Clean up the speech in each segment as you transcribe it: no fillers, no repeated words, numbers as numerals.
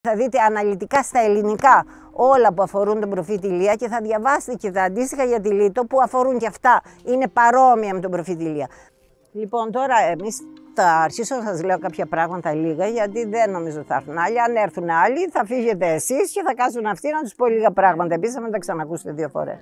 Θα δείτε αναλυτικά στα ελληνικά όλα που αφορούν τον προφήτη Ηλία και θα διαβάσετε και τα αντίστοιχα για τη Λίτο που αφορούν και αυτά. Είναι παρόμοια με τον προφήτη Ηλία. Λοιπόν, τώρα εμείς θα αρχίσω να σας λέω κάποια πράγματα λίγα, γιατί δεν νομίζω θα έρθουν άλλοι. Αν έρθουν άλλοι, θα φύγετε εσείς και θα κάτσουν αυτοί να τους πω λίγα πράγματα. Επίσης, θα με τα ξανακούσετε 2 φορές.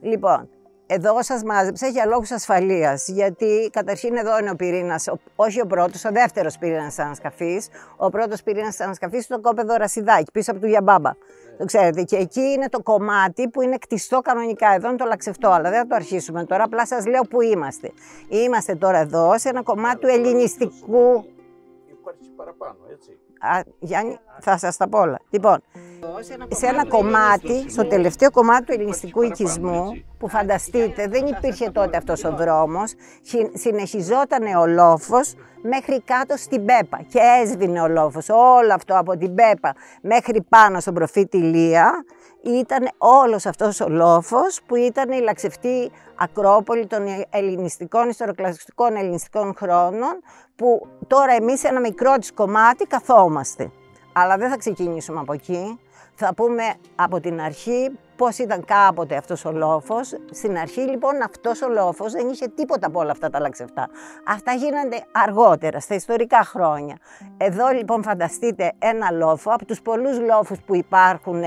Λοιπόν, εδώ σας μάζεψα για λόγους ασφαλείας, γιατί καταρχήν εδώ είναι ο πυρήνας, όχι ο πρώτος, ο δεύτερος πυρήνας ανασκαφής. Ο πρώτος πυρήνας ανασκαφής στο κόπεδο Ρασιδάκι, πίσω από του Γιαμπάμπα. Το ξέρετε, και εκεί είναι το κομμάτι που είναι κτιστό κανονικά. Εδώ είναι το λαξευτό, αλλά δεν θα το αρχίσουμε τώρα. Απλά σας λέω που είμαστε. Είμαστε τώρα εδώ σε ένα κομμάτι του ελληνιστικού. Υπάρχει παραπάνω, έτσι. Γιάννη, θα σας τα πω όλα. Λοιπόν, σε ένα κομμάτι, στο τελευταίο κομμάτι του ελληνιστικού οικισμού, που φανταστείτε δεν υπήρχε τότε αυτός ο δρόμος, συνεχιζόταν ο λόφος μέχρι κάτω στην Πέπα και έσβηνε ο λόφος. Όλο αυτό από την Πέπα μέχρι πάνω στον προφήτη Ηλία ήταν όλος αυτός ο λόφος που ήταν η λαξευτή Ακρόπολη των ελληνιστικών, ιστοροκλασικών ελληνιστικών χρόνων, που τώρα εμείς σε ένα μικρό της κομμάτι καθόμαστε. Αλλά δεν θα ξεκινήσουμε από εκεί. Θα πούμε από την αρχή πώς ήταν κάποτε αυτός ο λόφος. Στην αρχή λοιπόν αυτός ο λόφος δεν είχε τίποτα από όλα αυτά τα λαξευτά. Αυτά γίνονται αργότερα, στα ιστορικά χρόνια. Εδώ λοιπόν φανταστείτε ένα λόφο από τους πολλούς λόφους που υπάρχουν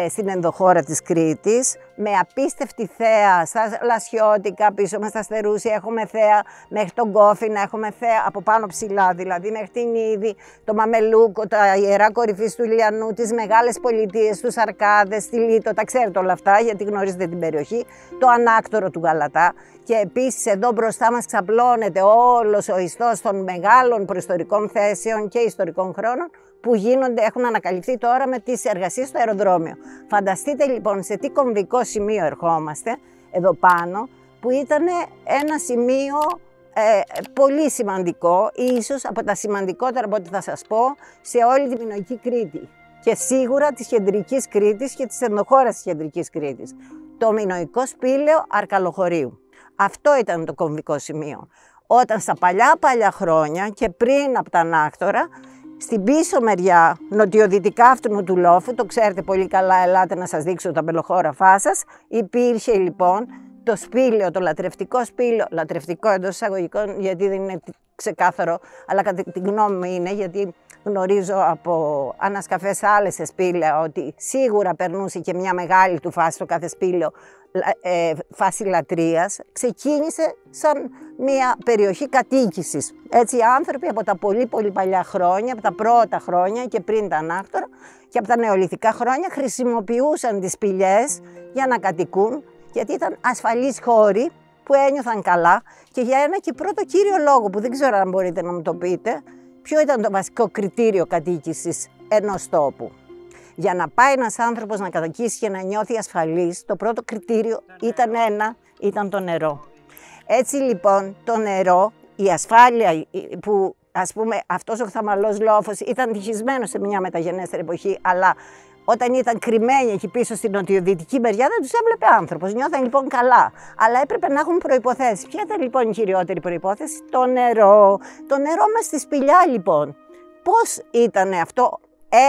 στην ενδοχώρα της Κρήτης, με απίστευτη θέα στα Λασιώτικα, πίσω μας στα Στερούσια έχουμε θέα, μέχρι τον Κόφινα έχουμε θέα από πάνω ψηλά, δηλαδή μέχρι την Ήδη, το Μαμελούκο, τα ιερά κορυφής του Ηλιανού, τις μεγάλες πολιτείες, τους Αρκάδες, τη Λίτο, τα ξέρετε όλα αυτά γιατί γνωρίζετε την περιοχή, το ανάκτορο του Γαλατά. Και επίσης εδώ μπροστά μας ξαπλώνεται όλος ο ιστός των μεγάλων προϊστορικών θέσεων και ιστορικών χρόνων που έχουν ανακαλυφθεί τώρα με τις εργασίες στο αεροδρόμιο. Φανταστείτε λοιπόν σε τι κομβικό σημείο ερχόμαστε, εδώ πάνω, που ήταν ένα σημείο πολύ σημαντικό, ίσως από τα σημαντικότερα από ό,τι θα σας πω, σε όλη τη Μινωική Κρήτη. Και σίγουρα της Κεντρικής Κρήτης και της ενδοχώρας της Κεντρικής Κρήτης. Το Μινωικό Σπήλαιο Αρκαλοχωρίου. Αυτό ήταν το κομβικό σημείο. Όταν στα παλιά χρόνια και πριν από τα ανάκτορα, στην πίσω μεριά, νοτιοδυτικά αυτού του λόφου, το ξέρετε πολύ καλά, ελάτε να σας δείξω τα πελοχώραφά σας, υπήρχε λοιπόν το σπήλαιο, το λατρευτικό σπήλαιο, λατρευτικό εντός εισαγωγικών γιατί δεν είναι ξεκάθαρο, αλλά κατά την γνώμη μου είναι, γιατί γνωρίζω από ανασκαφές άλλες σε σπήλαια ότι σίγουρα περνούσε και μια μεγάλη του φάση στο κάθε σπήλαιο, φάση λατρείας, ξεκίνησε σαν μια περιοχή κατοίκησης. Έτσι οι άνθρωποι από τα πολύ παλιά χρόνια, από τα πρώτα χρόνια και πριν τα ανάκτορα και από τα νεολιθικά χρόνια χρησιμοποιούσαν τις σπηλιές για να κατοικούν, γιατί ήταν ασφαλείς χώροι που ένιωθαν καλά και για ένα και πρώτο κύριο λόγο που δεν ξέρω αν μπορείτε να μου το πείτε, ποιο ήταν το βασικό κριτήριο κατοίκησης ενός τόπου. Για να πάει ένας άνθρωπος να κατοικήσει και να νιώθει ασφαλής, το πρώτο κριτήριο ήταν το νερό. Έτσι λοιπόν το νερό, η ασφάλεια που ας πούμε αυτός ο χθαμαλός λόφος ήταν τυχισμένος σε μια μεταγενέστερη εποχή, αλλά όταν ήταν κρυμμένοι εκεί πίσω στην νοτιοδυτική μεριά δεν τους έβλεπε άνθρωπος, νιώθαν λοιπόν καλά, αλλά έπρεπε να έχουν προϋποθέσεις. Ποια ήταν λοιπόν η κυριότερη προϋπόθεση? Το νερό. Το νερό μες στη σπηλιά λοιπόν. Πώς ήταν αυτό?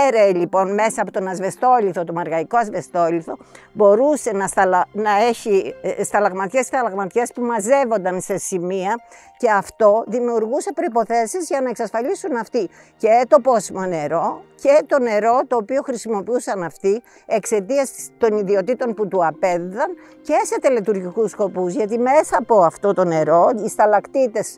Έρεε λοιπόν μέσα από τον ασβεστόλιθο, το μαργαϊκό ασβεστόλιθο, μπορούσε να έχει σταλαγματιές που μαζεύονταν σε σημεία και αυτό δημιουργούσε προϋποθέσεις για να εξασφαλίσουν αυτοί και το πόσιμο νερό και το νερό το οποίο χρησιμοποιούσαν αυτοί εξαιτίας των ιδιωτήτων που του απέδιδαν και σε τελετουργικούς σκοπούς, γιατί μέσα από αυτό το νερό οι σταλακτίτες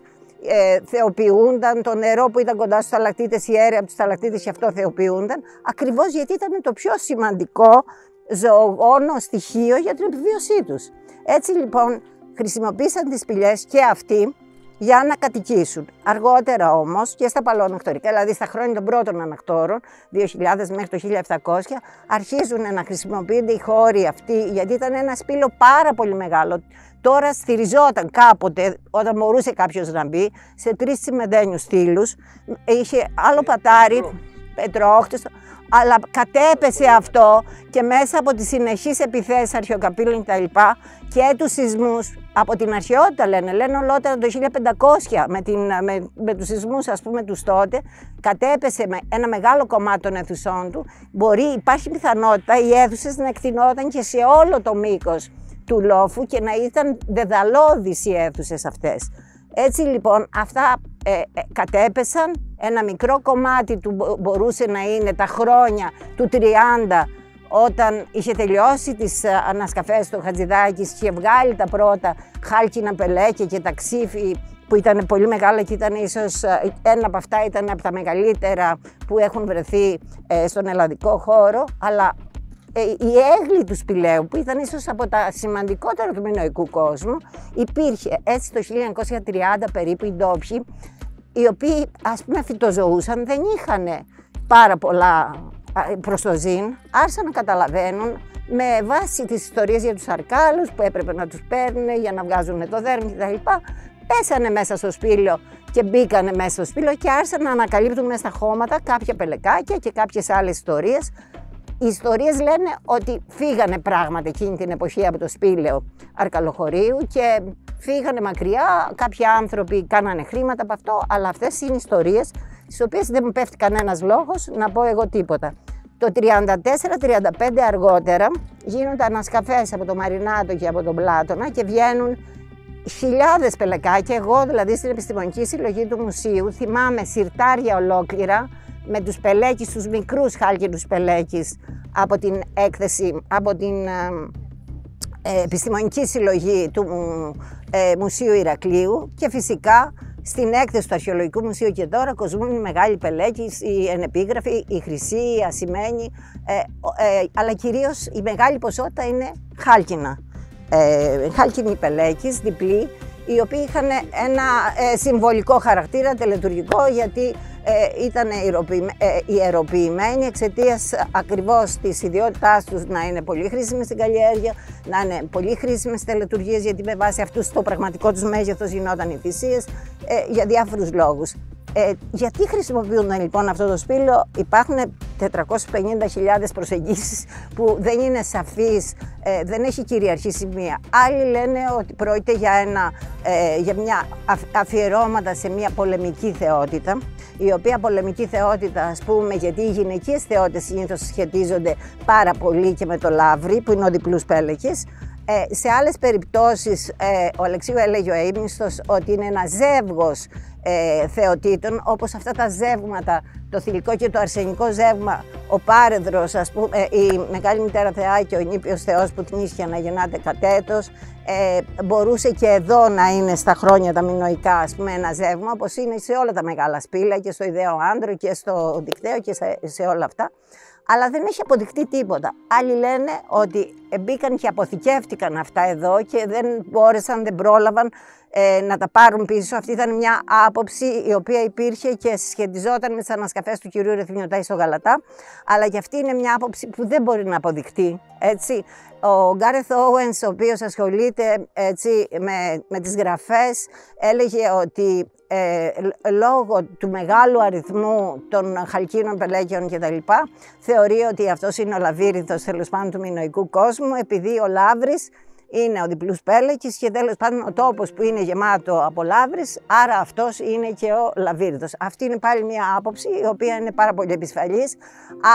θεοποιούνταν, το νερό που ήταν κοντά στους σταλακτίτες, η αίρια από τους σταλακτίτες και αυτό θεοποιούνταν, ακριβώς γιατί ήταν το πιο σημαντικό ζωογόνο στοιχείο για την επιβίωσή τους. Έτσι λοιπόν χρησιμοποίησαν τις σπηλιές και αυτοί για να κατοικήσουν. Αργότερα όμως και στα παλαιοανακτορικά, δηλαδή στα χρόνια των πρώτων ανακτόρων, 2000 μέχρι το 1700, αρχίζουν να χρησιμοποιούνται οι χώροι αυτοί, γιατί ήταν ένα σπήλαιο πάρα πολύ μεγάλο. Τώρα στηριζόταν κάποτε, όταν μπορούσε κάποιος να μπει, σε 3 τσιμεντένιους στήλους. Είχε άλλο πατάρι, Πετρόχτιστο, αλλά κατέπεσε αυτό και μέσα από τις συνεχείς επιθέσεις αρχαιοκαπήλων κτλ. Και τους σεισμούς, από την αρχαιότητα λένε ολότερα το 1500 με τους σεισμούς ας πούμε τους τότε, κατέπεσε με ένα μεγάλο κομμάτι των αίθουσών του. Υπάρχει πιθανότητα οι αίθουσες να εκτεινόταν και σε όλο το μήκος του λόφου και να ήταν δεδαλώδεις οι αίθουσες αυτές. Έτσι λοιπόν αυτά κατέπεσαν, ένα μικρό κομμάτι του μπορούσε να είναι τα χρόνια του 30, όταν είχε τελειώσει τις ανασκαφές του Χατζηδάκης και βγάλει τα πρώτα χάλκινα πελέκια και τα ξύφη που ήταν πολύ μεγάλα και ήταν ίσως ένα από αυτά ήταν από τα μεγαλύτερα που έχουν βρεθεί στον ελλαδικό χώρο, αλλά η έγλη του σπηλαίου που ήταν ίσως από τα σημαντικότερα του μινωικού κόσμου υπήρχε έτσι το 1930 περίπου οι ντόπιοι, οι οποίοι ας πούμε φυτοζωούσαν, δεν είχαν πάρα πολλά προς το ζήν, άρχισαν να καταλαβαίνουν με βάση τις ιστορίες για τους αρκάλους που έπρεπε να τους παίρνουν για να βγάζουν το δέρμα κτλ. Πέσανε μέσα στο σπήλαιο και μπήκανε μέσα στο σπήλαιο και άρχισαν να ανακαλύπτουν μέσα στα χώματα κάποια πελεκάκια και κάποιες άλλες ιστορίες. Οι ιστορίες λένε ότι φύγανε πράγματι εκείνη την εποχή από το σπήλαιο Αρκαλοχωρίου και φύγανε μακριά, κάποιοι άνθρωποι κάνανε χρήματα από αυτό, αλλά αυτές είναι ιστορίες στις οποίες δεν μου πέφτει κανένας λόγος να πω εγώ τίποτα. Το 34-35 αργότερα γίνονται ανασκαφές από το Μαρινάτο και από τον Πλάτωνα και βγαίνουν χιλιάδες πελεκάκια. Εγώ δηλαδή στην επιστημονική συλλογή του μουσείου θυμάμαι συρτάρια ολόκληρα με τους πελέκεις, τους μικρούς χάλκινους πελέκεις από την έκθεση, από την επιστημονική συλλογή του Μουσείου Ηρακλείου και φυσικά στην έκθεση του Αρχαιολογικού Μουσείου και τώρα κοσμούν οι μεγάλοι πελέκεις, οι ενεπίγραφοι, οι χρυσοί, οι ασημένοι, αλλά κυρίως η μεγάλη ποσότητα είναι χάλκινα. Χάλκινοι πελέκεις, διπλοί, οι οποίοι είχαν ένα συμβολικό χαρακτήρα, τελετουργικό, γιατί ήταν ιεροποιημένοι εξαιτίας ακριβώς της ιδιότητάς τους να είναι πολύ χρήσιμοι στην καλλιέργεια, να είναι πολύ χρήσιμες τελετουργίες, γιατί με βάση αυτούς το πραγματικό τους μέγεθος γινόταν οι θυσίες, για διάφορους λόγους. Γιατί χρησιμοποιούν λοιπόν αυτό το σπήλαιο? Υπάρχουν 450.000 προσεγγίσεις που δεν είναι σαφείς, δεν έχει κυριαρχήσει μία. Άλλοι λένε ότι πρόκειται για μια αφιερώματα σε μια πολεμική θεότητα, η οποία πολεμική θεότητα, ας πούμε, γιατί οι γυναικείες θεότητες συνήθως σχετίζονται πάρα πολύ και με το λαύρι, που είναι ο διπλούς πέλεκης. Σε άλλες περιπτώσεις, ο Αλεξίου έλεγε ο Αείμνηστος ότι είναι ένα ζεύγος θεοτήτων, όπως αυτά τα ζεύγματα, το θηλυκό και το αρσενικό ζεύγμα, ο Πάρεδρος, ας πούμε, η Μεγάλη Μητέρα Θεά και ο Νήπιος Θεός που την ίσχυε να γεννάται κατέτος, μπορούσε και εδώ να είναι στα χρόνια τα μινωικά, ας πούμε, ένα ζεύγμα, όπως είναι σε όλα τα μεγάλα σπήλαια και στο Ιδαίο Άντρο και στο Δικταίο και σε όλα αυτά. Αλλά δεν έχει αποδειχτεί τίποτα. Άλλοι λένε ότι μπήκαν και αποθηκεύτηκαν αυτά εδώ και δεν μπόρεσαν, δεν πρόλαβαν να τα πάρουν πίσω. Αυτή ήταν μια άποψη η οποία υπήρχε και σχετιζόταν με τις ανασκαφές του κυρίου Ρεθυμιωτάκη στο Γαλατά, αλλά και αυτή είναι μια άποψη που δεν μπορεί να αποδειχτεί. Έτσι. Ο Γκάρεθ Όουενς, ο οποίος ασχολείται έτσι, με τις γραφές, έλεγε ότι λόγω του μεγάλου αριθμού των χαλκίνων πελέκιων κτλ. Θεωρεί ότι αυτός είναι ο λαβύρινθος τέλος πάντων του μινωικού κόσμου, επειδή ο λαύρης είναι ο διπλούς πέλεκης και τέλος πάντων ο τόπος που είναι γεμάτο από λαύρης, άρα αυτός είναι και ο λαβύρινθος. Αυτή είναι πάλι μια άποψη η οποία είναι πάρα πολύ επισφαλής,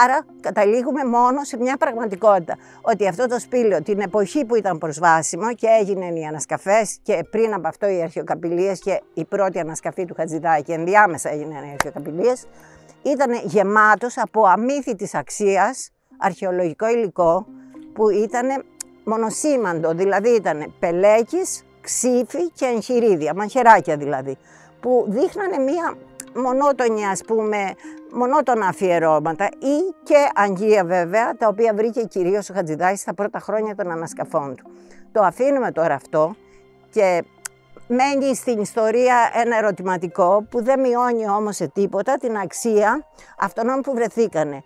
άρα καταλήγουμε μόνο σε μια πραγματικότητα, ότι αυτό το σπήλαιο την εποχή που ήταν προσβάσιμο και έγιναν οι ανασκαφές και πριν από αυτό οι αρχαιοκαπηλείες και η πρώτη ανασκαφή του Χατζηδάκη, ενδιάμεσα έγιναν οι αρχαιοκαπηλείες, ήταν γεμάτος από αμύθιτης αξίας αρχαιολογικό υλικό που ήταν μονοσήμαντο, δηλαδή ήταν πελέκης, ξύφη και εγχειρίδια, μαχαιράκια δηλαδή, που δείχνανε μία μονότονη, ας πούμε, μονότονα αφιερώματα ή και αγγεία βέβαια, τα οποία βρήκε κυρίως ο Χατζηδάκης στα πρώτα χρόνια των ανασκαφών του. Το αφήνουμε τώρα αυτό και μένει στην ιστορία ένα ερωτηματικό που δεν μειώνει όμως σε τίποτα την αξία αυτών που βρεθήκανε.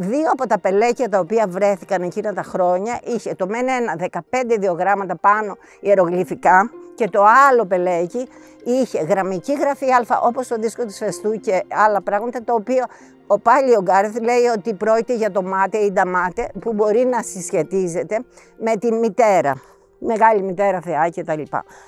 δύο από τα πελέκια τα οποία βρέθηκαν εκείνα τα χρόνια είχε το μεν ένα 15 ιδιογράμματα πάνω ιερογλυφικά και το άλλο πελέκι είχε γραμμική γραφή α, όπως το δίσκο της Φεστού και άλλα πράγματα, το οποίο πάλι ο Γκάρεθ λέει ότι πρόκειται για το μάτε ή νταμάτε που μπορεί να συσχετίζεται με τη μητέρα, Μεγάλη Μητέρα Θεά κτλ.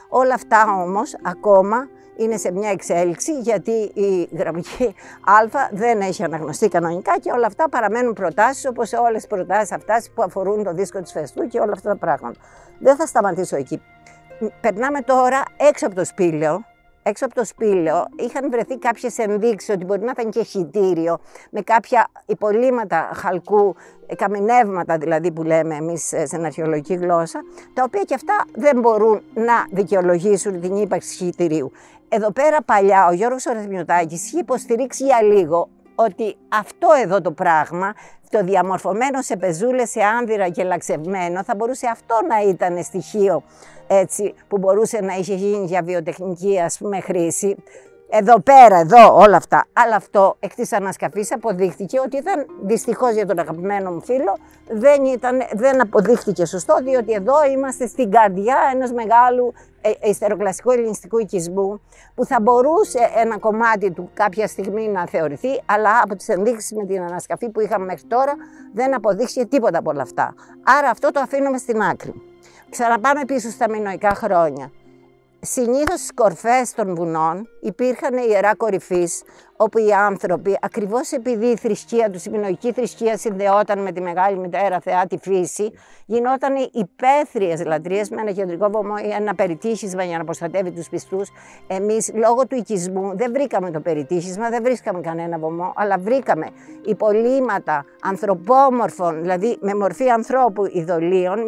Όλα αυτά όμως ακόμα είναι σε μια εξέλιξη, γιατί η γραμμική α δεν έχει αναγνωστεί κανονικά και όλα αυτά παραμένουν προτάσεις, όπως όλες τις προτάσεις αυτές που αφορούν το δίσκο της Φεστού και όλα αυτά τα πράγματα. Δεν θα σταματήσω εκεί. Περνάμε τώρα έξω από το σπήλαιο. Έξω από το σπήλαιο είχαν βρεθεί κάποιες ενδείξεις ότι μπορεί να ήταν και χυτήριο με κάποια υπολείμματα χαλκού, καμινεύματα δηλαδή που λέμε εμείς στην αρχαιολογική γλώσσα, τα οποία και αυτά δεν μπορούν να δικαιολογήσουν την ύπαρξη χυτηρίου. Εδώ πέρα παλιά ο Γιώργος ο Ρεθμιωτάκης είχε υποστηρίξει για λίγο ότι αυτό εδώ το πράγμα, το διαμορφωμένο σε πεζούλες, σε άνδυρα και λαξευμένο, θα μπορούσε αυτό να ήταν στοιχείο έτσι, που μπορούσε να είχε γίνει για βιοτεχνική ας πούμε χρήση. Εδώ πέρα, εδώ όλα αυτά. Αλλά αυτό εκ της ανασκαφής αποδείχτηκε ότι ήταν, δυστυχώς για τον αγαπημένο μου φίλο, δεν αποδείχτηκε σωστό, διότι εδώ είμαστε στην καρδιά ενός μεγάλου ιστεροκλασικού ελληνιστικού οικισμού, που θα μπορούσε ένα κομμάτι του κάποια στιγμή να θεωρηθεί, αλλά από τις ενδείξεις με την ανασκαφή που είχαμε μέχρι τώρα δεν αποδείχθηκε τίποτα από όλα αυτά. Άρα αυτό το αφήνουμε στην άκρη. Ξαναπάμε πίσω στα μινωικά χρόνια. Συνήθως στις κορφές των βουνών υπήρχαν ιερά κορυφής, όπου οι άνθρωποι, ακριβώς επειδή η θρησκεία τους, η μινωική θρησκεία συνδεόταν με τη Μεγάλη Μητέρα Θεά, τη φύση, γινόταν υπαίθριες λατρείες με ένα κεντρικό βωμό ή ένα περιτύχισμα για να προστατεύει τους πιστούς. Εμείς, λόγω του οικισμού, δεν βρήκαμε το περιτύχισμα, δεν βρίσκαμε κανένα βωμό, αλλά βρήκαμε υπολείμματα ανθρωπόμορφων, δηλαδή με μορφή ανθρώπου ειδωλίων,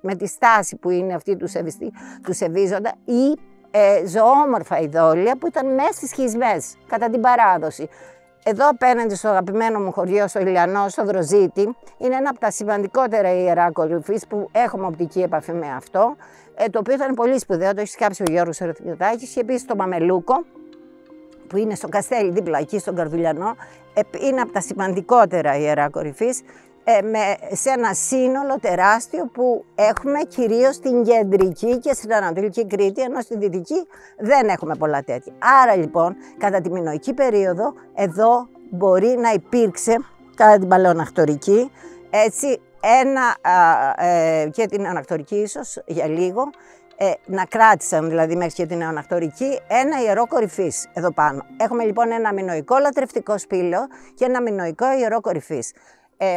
με τη στάση που είναι αυτή του σεβίζοντα, ή ζωόμορφα ειδόλια που ήταν μέσα στις σχισμές, κατά την παράδοση. Εδώ απέναντι στο αγαπημένο μου χωριό, στο Ηλιανό, στο Δροζίτη, είναι ένα από τα σημαντικότερα ιερά κορυφής που έχουμε οπτική επαφή με αυτό, το οποίο ήταν πολύ σπουδαίο, το έχει σκάψει ο Γιώργος ο Ρεθμιωτάκης, και επίσης το Μαμελούκο, που είναι στο Καστέλι δίπλα εκεί στον Καρδουλιανό, είναι από τα σημαντικότερα ιερά κορυφής, σε ένα σύνολο τεράστιο που έχουμε κυρίως στην κεντρική και στην ανατολική Κρήτη, ενώ στην δυτική δεν έχουμε πολλά τέτοια. Άρα λοιπόν, κατά τη μινωική περίοδο, εδώ μπορεί να υπήρξε, κατά την παλαιοανακτορική, έτσι, και την ανακτορική ίσως για λίγο, να κράτησαν δηλαδή μέχρι και την νεοανακτορική ένα ιερό κορυφής εδώ πάνω. Έχουμε λοιπόν ένα μινωικό λατρευτικό σπήλαιο και ένα μινωικό ιερό κορυφής.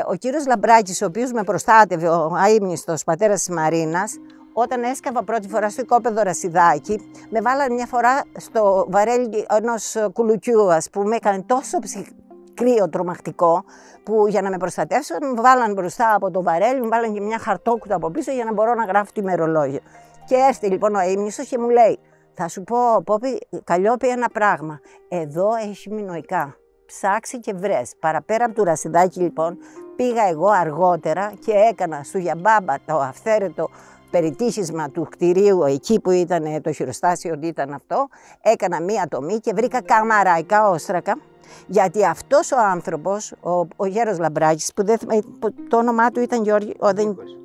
Ο κύριος Λαμπράκης, ο οποίος με προστάτευε, ο αείμνηστος πατέρας της Μαρίνας, όταν έσκαβα πρώτη φορά στο οικόπεδο Ρασιδάκι, με βάλανε μια φορά στο βαρέλι ενός κουλουκιού, ας πούμε, έκανε τόσο κρύο, τρομακτικό, που για να με προστατεύσουν με βάλανε μπροστά από το βαρέλι, μου βάλανε και μια χαρτόκουτα από πίσω για να μπορώ να γράφω το ημερολόγιο. Και έρθει λοιπόν ο αείμνηστος και μου λέει, θα σου πω, Πόπη, Καλλιόπη, ένα πράγμα, εδώ έχει μινωικά. Ψάξε και βρες. Παραπέρα από το Ρασιδάκι λοιπόν πήγα εγώ αργότερα και έκανα στο Γιαμπάμπα το αυθαίρετο περιτύχισμα του κτηρίου εκεί που ήταν το χειροστάσιο, ότι ήταν αυτό. Έκανα μία τομή και βρήκα καμαραϊκά όστρακα, γιατί αυτός ο άνθρωπος, ο Γέρος Λαμπράκης, που το όνομά του ήταν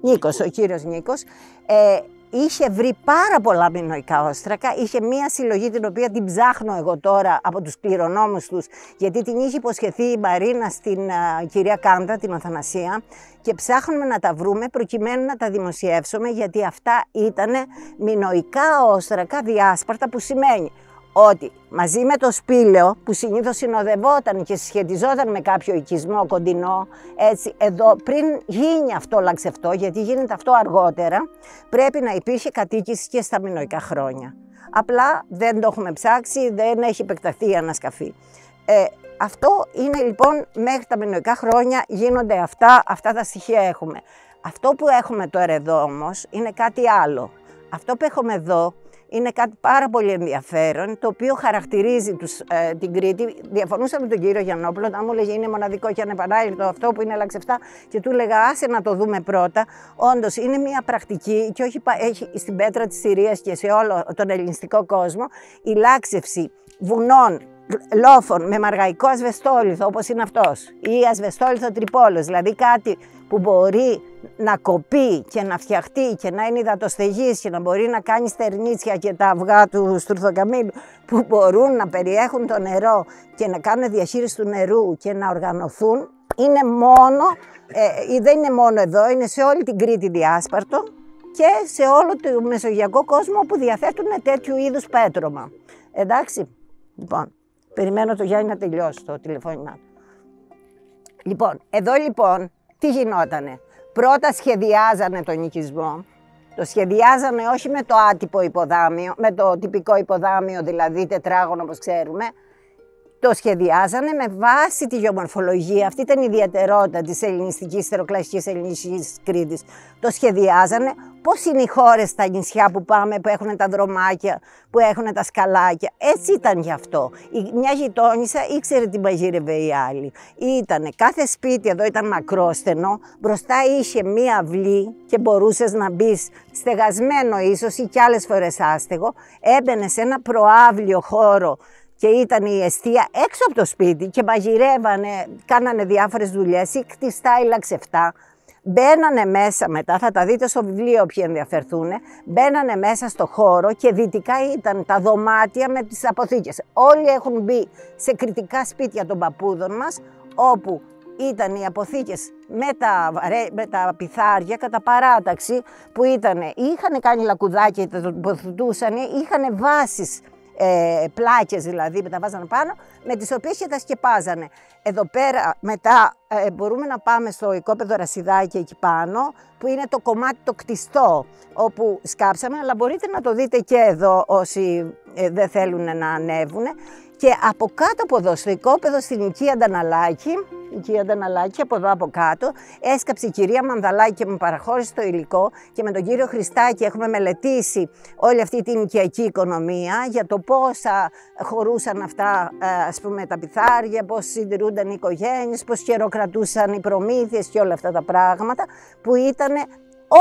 Νίκος, ο κύριος Νίκος, είχε βρει πάρα πολλά μινωικά όστρακα, είχε μία συλλογή την οποία την ψάχνω εγώ τώρα από τους κληρονόμους τους, γιατί την είχε υποσχεθεί η Μαρίνα στην κυρία Κάντα, την Αθανασία, και ψάχνουμε να τα βρούμε προκειμένου να τα δημοσιεύσουμε, γιατί αυτά ήταν μινωικά όστρακα διάσπαρτα, που σημαίνει ότι μαζί με το σπήλαιο που συνήθως συνοδευόταν και συσχετιζόταν με κάποιο οικισμό κοντινό, έτσι, εδώ πριν γίνει αυτό λαξευτό, γιατί γίνεται αυτό αργότερα, πρέπει να υπήρχε κατοίκηση και στα μινωικά χρόνια. Απλά δεν το έχουμε ψάξει, δεν έχει επεκταθεί η ανασκαφή. Αυτό είναι λοιπόν μέχρι τα μινωικά χρόνια γίνονται αυτά τα στοιχεία έχουμε. Αυτό που έχουμε τώρα εδώ όμως είναι κάτι άλλο. Αυτό που έχουμε εδώ είναι κάτι πάρα πολύ ενδιαφέρον, το οποίο χαρακτηρίζει την Κρήτη. Διαφωνούσα με τον κύριο Γιαννόπουλο, όταν μου έλεγε είναι μοναδικό και ανεπανάληπτο αυτό που είναι λαξευτά, και του έλεγα άσε να το δούμε πρώτα. Όντως είναι μια πρακτική, και όχι έχει στην πέτρα της Συρίας και σε όλο τον ελληνιστικό κόσμο, η λάξευση βουνών λόφων με μαργαϊκό ασβεστόλιθο, όπως είναι αυτός, ή ασβεστόλιθο τρυπόλος, δηλαδή κάτι που μπορεί να κοπεί και να φτιαχτεί και να είναι υδατοστεγής και να μπορεί να κάνει στερνίτσια και τα αυγά του στουρθοκαμήλου που μπορούν να περιέχουν το νερό και να κάνουν διαχείριση του νερού και να οργανωθούν, είναι μόνο, δεν είναι μόνο εδώ, είναι σε όλη την Κρήτη διάσπαρτο και σε όλο το μεσογειακό κόσμο που διαθέτουν τέτοιου είδους πέτρωμα. Εντάξει, λοιπόν, περιμένω το Γιάννη να τελειώσει το τηλεφώνημα. Λοιπόν, εδώ λοιπόν τι γινότανε. Πρώτα σχεδιάζανε τον οικισμό. Το σχεδιάζανε όχι με το άτυπο υποδάμιο, με το τυπικό υποδάμιο, δηλαδή τετράγωνο όπως ξέρουμε. Το σχεδιάζανε με βάση τη γεωμορφολογία. Αυτή ήταν η ιδιαιτερότητα της ελληνιστικής, τεροκλασικής ελληνιστικής Κρήτης. Το σχεδιάζανε πώς είναι οι χώρες στα νησιά που πάμε, που έχουν τα δρομάκια, που έχουν τα σκαλάκια. Έτσι ήταν γι' αυτό. Μια γειτόνισσα ήξερε τι μαγείρευε η άλλη. Ήτανε κάθε σπίτι εδώ ήταν μακρόστενο, μπροστά είχε μία αυλή και μπορούσες να μπεις στεγασμένο ίσως ή κι άλλες φορές άστεγο. Έμπαινε σε ένα προάβλιο χώρο και ήταν η εστία έξω από το σπίτι και μαγειρεύανε, κάνανε διάφορες δουλειές ή κτιστά ή λαξευτά. Μπαίνανε μέσα μετά, θα τα δείτε στο βιβλίο όποιοι ενδιαφερθούν, μπαίνανε μέσα στο χώρο και δυτικά ήταν τα δωμάτια με τις αποθήκες. Όλοι έχουν μπει σε κρητικά σπίτια των παππούδων μας, όπου ήταν οι αποθήκες με τα πιθάρια κατά παράταξη που είχαν κάνει λακκουδάκια, τα τοποθετούσαν, είχαν βάσεις, πλάκες δηλαδή που τα βάζανε πάνω, με τις οποίες και τα σκεπάζανε. Εδώ πέρα μετά μπορούμε να πάμε στο οικόπεδο Ρασιδάκη εκεί πάνω, που είναι το κομμάτι το κτιστό, όπου σκάψαμε, αλλά μπορείτε να το δείτε και εδώ όσοι δεν θέλουν να ανέβουν. Και από κάτω από εδώ, στο οικόπεδο στην οικία Νταναλάκη, από εδώ από κάτω, έσκαψε η κυρία Μανδαλάκη και μου παραχώρησε το υλικό και με τον κύριο Χριστάκη έχουμε μελετήσει όλη αυτή την οικιακή οικονομία για το πώς χωρούσαν αυτά, ας πούμε, τα πιθάρια, πώς συντηρούνταν οι οικογένειες, πώς χειροκρατούσαν οι προμήθειες και όλα αυτά τα πράγματα που ήταν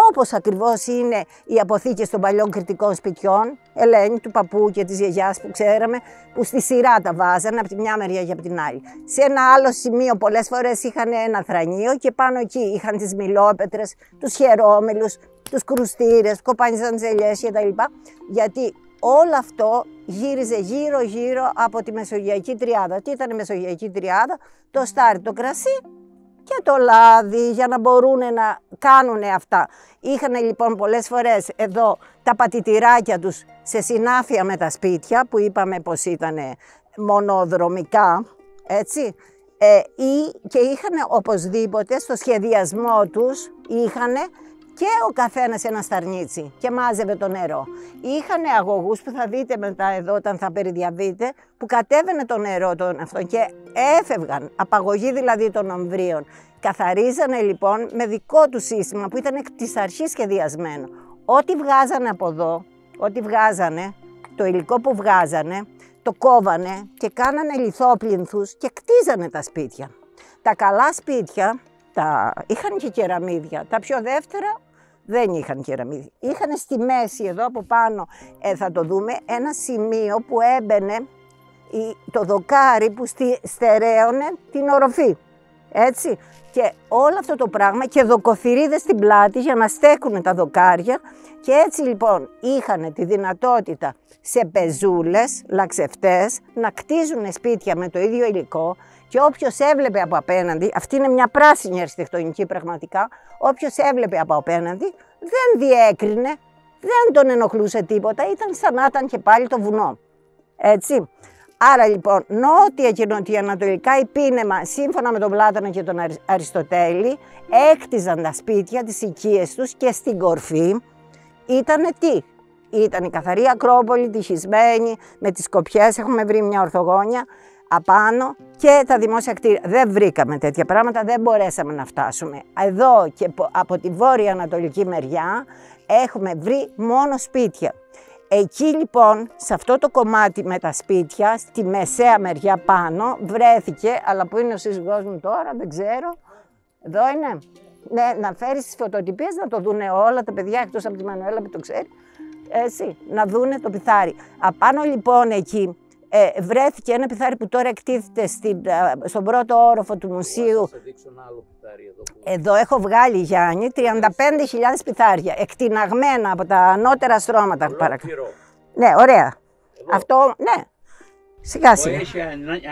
όπως ακριβώς είναι οι αποθήκες των παλιών κρητικών σπιτιών, Ελένη, του παππού και της γιαγιάς που ξέραμε, που στη σειρά τα βάζανε από τη μια μεριά και από την άλλη. Σε ένα άλλο σημείο πολλές φορές είχαν ένα θρανείο και πάνω εκεί είχαν τις μιλόπετρες, τους χερόμελους, τους κρουστήρες, κοπανιζαντζελιές κτλ. Γιατί όλο αυτό γύριζε γύρω-γύρω από τη Μεσογειακή Τριάδα. Τι ήταν η Μεσογειακή Τριάδα? Το στάρι, το κρασί και το λάδι, για να μπορούν να κάνουν αυτά. Είχαν λοιπόν πολλές φορές εδώ τα πατητηράκια τους σε συνάφεια με τα σπίτια, που είπαμε πως ήταν μονοδρομικά, έτσι. Και είχαν οπωσδήποτε στο σχεδιασμό τους, είχαν και ο καθένας ένα σταρνίτσι και μάζευε το νερό. Είχαν αγωγούς που θα δείτε μετά εδώ όταν θα περιδιαβείτε, που κατέβαινε το νερό αυτό και έφευγαν, απαγωγή δηλαδή των ομβρίων. Καθαρίζανε λοιπόν με δικό του σύστημα που ήταν εκ της αρχής σχεδιασμένο. Ό,τι βγάζανε από εδώ, το υλικό που βγάζανε, το κόβανε και κάνανε λιθόπλυνθους και κτίζανε τα σπίτια. Τα καλά σπίτια είχαν και κεραμίδια, τα πιο δεύτερα δεν είχαν κεραμίδια. Είχαν στη μέση εδώ από πάνω, θα το δούμε, ένα σημείο που έμπαινε το δοκάρι που στερέωνε την οροφή. Έτσι. Και όλο αυτό το πράγμα και δοκοθυρίδες στην πλάτη για να στέκουν τα δοκάρια, και έτσι λοιπόν είχαν τη δυνατότητα σε πεζούλες, λαξευτές, να κτίζουν σπίτια με το ίδιο υλικό. Και όποιος έβλεπε από απέναντι, αυτή είναι μια πράσινη αρχιτεκτονική πραγματικά, όποιος έβλεπε από απέναντι δεν διέκρινε, δεν τον ενοχλούσε τίποτα, ήταν σαν να ήταν και πάλι το βουνό. Έτσι. Άρα λοιπόν, νότια και νοτιοανατολικά υπήνεμα, σύμφωνα με τον Πλάτωνα και τον Αριστοτέλη, έκτιζαν τα σπίτια, τις οικίες τους, και στην κορφή ήτανε τι? Ήταν η καθαρή Ακρόπολη, τυχισμένη, με τις σκοπιές, έχουμε βρει μια ορθογόνια απάνω, και τα δημόσια κτίρια. Δεν βρήκαμε τέτοια πράγματα, δεν μπορέσαμε να φτάσουμε. Εδώ και από τη βόρεια ανατολική μεριά έχουμε βρει μόνο σπίτια. Εκεί λοιπόν, σε αυτό το κομμάτι με τα σπίτια, στη μεσαία μεριά πάνω, βρέθηκε, αλλά που είναι ο σύζυγός μου τώρα, δεν ξέρω. Εδώ είναι. Ναι, να φέρεις τις φωτοτυπίες να το δούνε όλα τα παιδιά, εκτός από τη Μανουέλα που το ξέρει. Έτσι, να δούνε το πιθάρι. Απάνω λοιπόν εκεί βρέθηκε ένα πιθάρι που τώρα εκτίθεται στον πρώτο όροφο του μουσείου. Θα δείξω ένα άλλο πιθάρι εδώ. Εδώ έχω βγάλει, Γιάννη, 35.000 πιθάρια, εκτιναγμένα από τα ανώτερα στρώματα. Ναι, ωραία. Εδώ. Αυτό, ναι. Σιγά σιγά. Έχει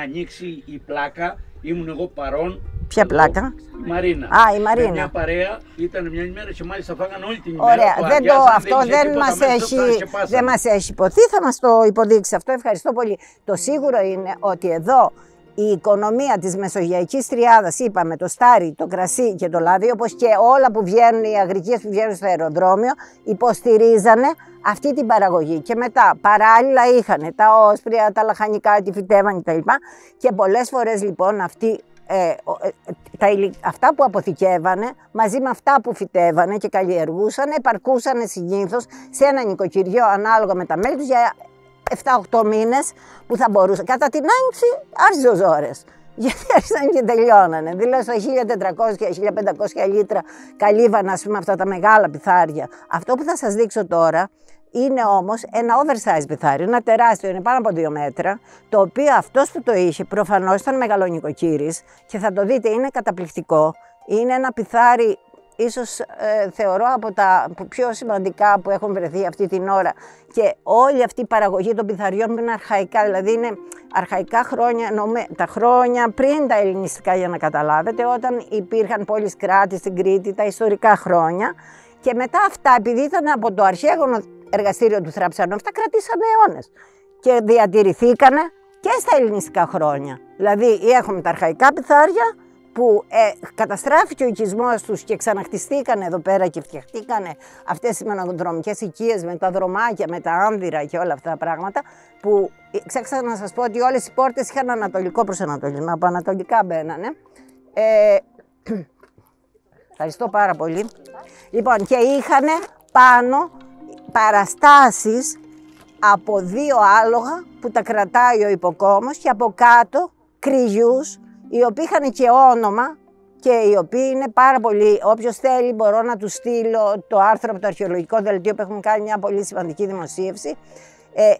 ανοίξει η πλάκα, ήμουν εγώ παρόν. Ποια εδώ, πλάκα? Η Μαρίνα. Α, η Μαρίνα. Με μια παρέα, ήταν μια ημέρα και μάλιστα φάγανε όλη την ημέρα. Ωραία, αυτό δεν μας έχει υποθεί, θα μας το υποδείξει αυτό, ευχαριστώ πολύ. Το σίγουρο είναι ότι εδώ η οικονομία της Μεσογειακής Τριάδας, είπαμε, το στάρι, το κρασί και το λάδι, όπως και όλα που βγαίνουν, οι αγρικίες που βγαίνουν στο αεροδρόμιο, υποστηρίζανε αυτή την παραγωγή. Και μετά παράλληλα είχαν τα όσπρια, τα λαχανικά, τη φυτεύαν κτλ. Και πολλές φορές λοιπόν αυτά που αποθηκεύανε μαζί με αυτά που φυτεύανε και καλλιεργούσαν επαρκούσαν συνήθως σε ένα νοικοκυριό ανάλογα με τα μέλη τους για 7-8 μήνες που θα μπορούσαν. Κατά την άνοιξη άρχιζε ο ζόρες. Γιατί άρχισαν και τελειώνανε. Δηλαδή στα 1400-1500 λίτρα καλύβαν, ας πούμε, αυτά τα μεγάλα πιθάρια. Αυτό που θα σας δείξω τώρα είναι όμως ένα oversize πιθάρι, ένα τεράστιο, είναι πάνω από 2 μέτρα, το οποίο αυτός που το είχε προφανώς ήταν μεγαλονοικοκύρης και θα το δείτε, είναι καταπληκτικό. Είναι ένα πιθάρι, ίσως θεωρώ από τα πιο σημαντικά που έχουν βρεθεί αυτή την ώρα, και όλη αυτή η παραγωγή των πιθαριών που είναι αρχαϊκά, δηλαδή είναι αρχαϊκά χρόνια, τα χρόνια πριν τα ελληνιστικά, για να καταλάβετε, όταν υπήρχαν πόλεις κράτη στην Κρήτη, τα ιστορικά χρόνια, και μετά αυτά, επειδή ήταν από το αρχαίγωνο εργαστήριο του Θράψανου, αυτά κρατήσανε αιώνες και διατηρηθήκανε και στα ελληνιστικά χρόνια. Δηλαδή έχουμε τα αρχαϊκά πιθάρια που καταστράφηκε ο οικισμός τους και ξαναχτιστήκανε εδώ πέρα και φτιαχτήκανε αυτές οι μενοδρομικές οικίες με τα δρομάκια, με τα άνδυρα και όλα αυτά τα πράγματα, που ξέχασα να σας πω ότι όλες οι πόρτες είχαν ανατολικό προσανατολισμό, από ανατολικά μπαίνανε. Ευχαριστώ πάρα πολύ. Λοιπόν, και είχαν πάνω παραστάσεις από 2 άλογα που τα κρατάει ο υποκόμος και από κάτω κρυζιούς, οι οποίοι είχαν και όνομα και οι οποίοι είναι πάρα πολύ. Όποιος θέλει μπορώ να του στείλω το άρθρο από το αρχαιολογικό δελτίο που έχουμε κάνει μια πολύ σημαντική δημοσίευση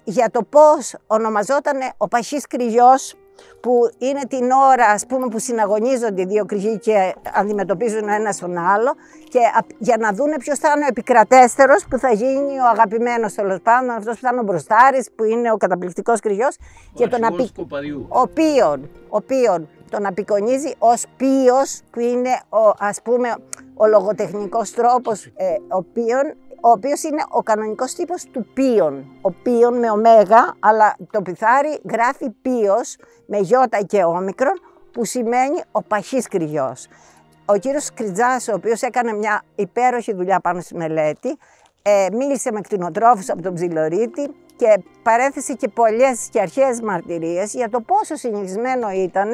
για το πώς ονομαζόταν ο Παχής Κρυζιός, που είναι την ώρα, ας πούμε, που συναγωνίζονται οι 2 κρυζιοί και αντιμετωπίζουν ο ένας τον άλλο, και για να δούνε ποιος θα είναι ο επικρατέστερος, που θα γίνει ο αγαπημένος, τέλος πάντων, αυτός που θα είναι ο μπροστάρης, που είναι ο καταπληκτικός κρυζιός, και τον οποίον τον απεικονίζει ως ποιος, που είναι ας πούμε ο λογοτεχνικός τρόπος, ο οποίος είναι ο κανονικός τύπος του πίον. Ο πίον με ωμέγα, αλλά το πιθάρι γράφει πίος με γιώτα και όμικρον, που σημαίνει ο Παχής Κρυζιός. Ο κύριος Κριτζάς, ο οποίος έκανε μια υπέροχη δουλειά πάνω στη μελέτη, μίλησε με κτηνοτρόφους από τον Ψιλορίτη και παρέθεσε και πολλές και αρχαίες μαρτυρίες για το πόσο συνηθισμένο ήταν